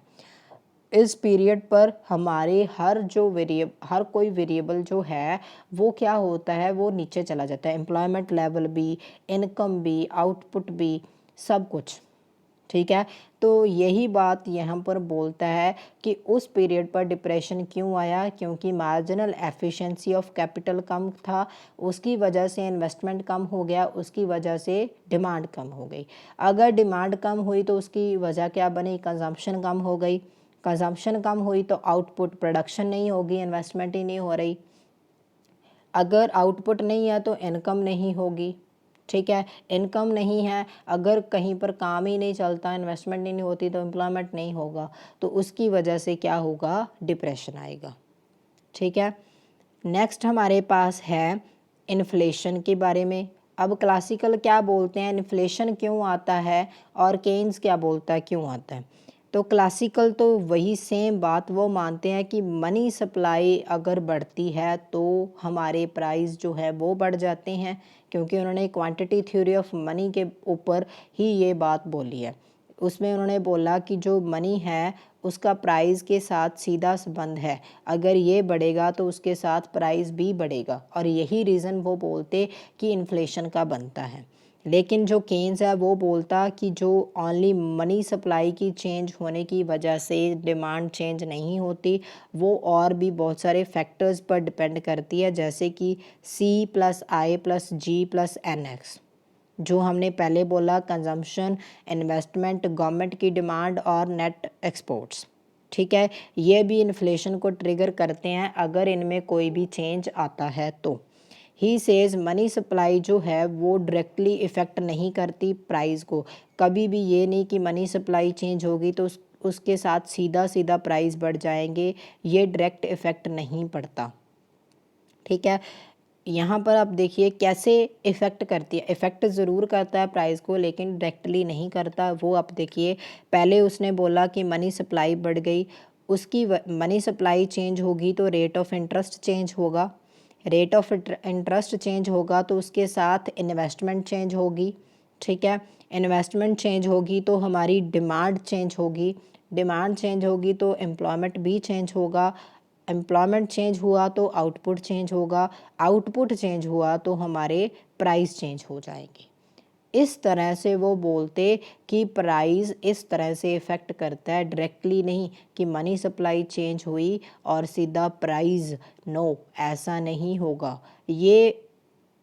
Speaker 1: इस पीरियड पर हमारे हर कोई वेरिएबल जो है वो क्या होता है, वो नीचे चला जाता है, एम्प्लॉयमेंट लेवल भी, इनकम भी, आउटपुट भी, सब कुछ, ठीक है। तो यही बात यहाँ पर बोलता है कि उस पीरियड पर डिप्रेशन क्यों आया, क्योंकि मार्जिनल एफिशिएंसी ऑफ कैपिटल कम था, उसकी वजह से इन्वेस्टमेंट कम हो गया, उसकी वजह से डिमांड कम हो गई। अगर डिमांड कम हुई तो उसकी वजह क्या बनी? कंजम्पशन कम हो गई। कंजम्पशन कम हुई तो आउटपुट, प्रोडक्शन नहीं होगी, इन्वेस्टमेंट ही नहीं हो रही। अगर आउटपुट नहीं है तो इनकम नहीं होगी, ठीक है। इनकम नहीं है, अगर कहीं पर काम ही नहीं चलता, इन्वेस्टमेंट ही नहीं होती, तो एम्प्लॉयमेंट नहीं होगा, तो उसकी वजह से क्या होगा? डिप्रेशन आएगा, ठीक है। नेक्स्ट हमारे पास है इन्फ्लेशन के बारे में। अब क्लासिकल क्या बोलते हैं, इन्फ्लेशन क्यों आता है, और केन्स क्या बोलता है क्यों आता है। तो क्लासिकल तो वही सेम बात वो मानते हैं कि मनी सप्लाई अगर बढ़ती है तो हमारे प्राइस जो है वो बढ़ जाते हैं, क्योंकि उन्होंने क्वांटिटी थ्योरी ऑफ मनी के ऊपर ही ये बात बोली है। उसमें उन्होंने बोला कि जो मनी है उसका प्राइस के साथ सीधा संबंध है, अगर ये बढ़ेगा तो उसके साथ प्राइस भी बढ़ेगा, और यही रीज़न वो बोलते कि इन्फ्लेशन का बनता है। लेकिन जो केन्स है वो बोलता कि जो ओनली मनी सप्लाई की चेंज होने की वजह से डिमांड चेंज नहीं होती, वो और भी बहुत सारे फैक्टर्स पर डिपेंड करती है, जैसे कि C+I+G+NX, जो हमने पहले बोला, कंजम्पशन, इन्वेस्टमेंट, गवर्नमेंट की डिमांड और नेट एक्सपोर्ट्स, ठीक है। ये भी इन्फ्लेशन को ट्रिगर करते हैं अगर इनमें कोई भी चेंज आता है तो। ही सेज मनी सप्लाई जो है वो डायरेक्टली इफ़ेक्ट नहीं करती प्राइस को, कभी भी ये नहीं कि मनी सप्लाई चेंज होगी तो उसके साथ सीधा सीधा प्राइस बढ़ जाएंगे, ये डायरेक्ट इफ़ेक्ट नहीं पड़ता, ठीक है। यहाँ पर आप देखिए कैसे इफ़ेक्ट करती है, इफ़ेक्ट ज़रूर करता है प्राइस को, लेकिन डायरेक्टली नहीं करता। वो आप देखिए, पहले उसने बोला कि मनी सप्लाई बढ़ गई, उसकी मनी सप्लाई चेंज होगी तो रेट ऑफ इंटरेस्ट चेंज होगा, रेट ऑफ इंटरेस्ट चेंज होगा तो उसके साथ इन्वेस्टमेंट चेंज होगी, ठीक है। इन्वेस्टमेंट चेंज होगी तो हमारी डिमांड चेंज होगी, डिमांड चेंज होगी तो एम्प्लॉयमेंट भी चेंज होगा, एम्प्लॉयमेंट चेंज हुआ तो आउटपुट चेंज होगा, आउटपुट चेंज हुआ तो हमारे प्राइस चेंज हो जाएंगे। इस तरह से वो बोलते कि प्राइस इस तरह से इफ़ेक्ट करता है, डायरेक्टली नहीं कि मनी सप्लाई चेंज हुई और सीधा प्राइस, नो, ऐसा नहीं होगा। ये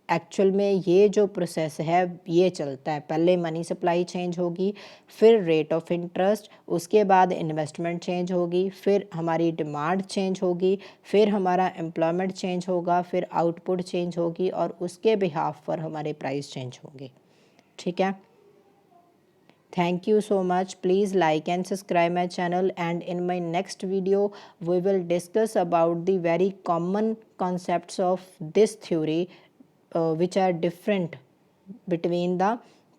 Speaker 1: एक्चुअल में ये जो प्रोसेस है ये चलता है, पहले मनी सप्लाई चेंज होगी, फिर रेट ऑफ इंटरेस्ट, उसके बाद इन्वेस्टमेंट चेंज होगी, फिर हमारी डिमांड चेंज होगी, फिर हमारा एम्प्लॉयमेंट चेंज होगा, फिर आउटपुट चेंज होगी, और उसके बिहाफ पर हमारे प्राइस चेंज होंगे, ठीक है। Thank you so much. Please like and subscribe my channel, and in my next video we will discuss about the very common concepts of this theory, which are different between the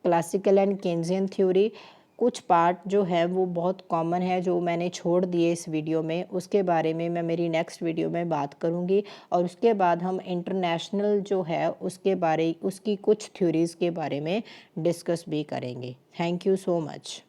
Speaker 1: classical and Keynesian theory. कुछ part जो है वो बहुत common है जो मैंने छोड़ दिए इस वीडियो में, उसके बारे में मैं मेरी नेक्स्ट वीडियो में बात करूँगी, और उसके बाद हम इंटरनेशनल जो है उसकी कुछ थ्योरीज़ के बारे में डिस्कस भी करेंगे। Thank you so much.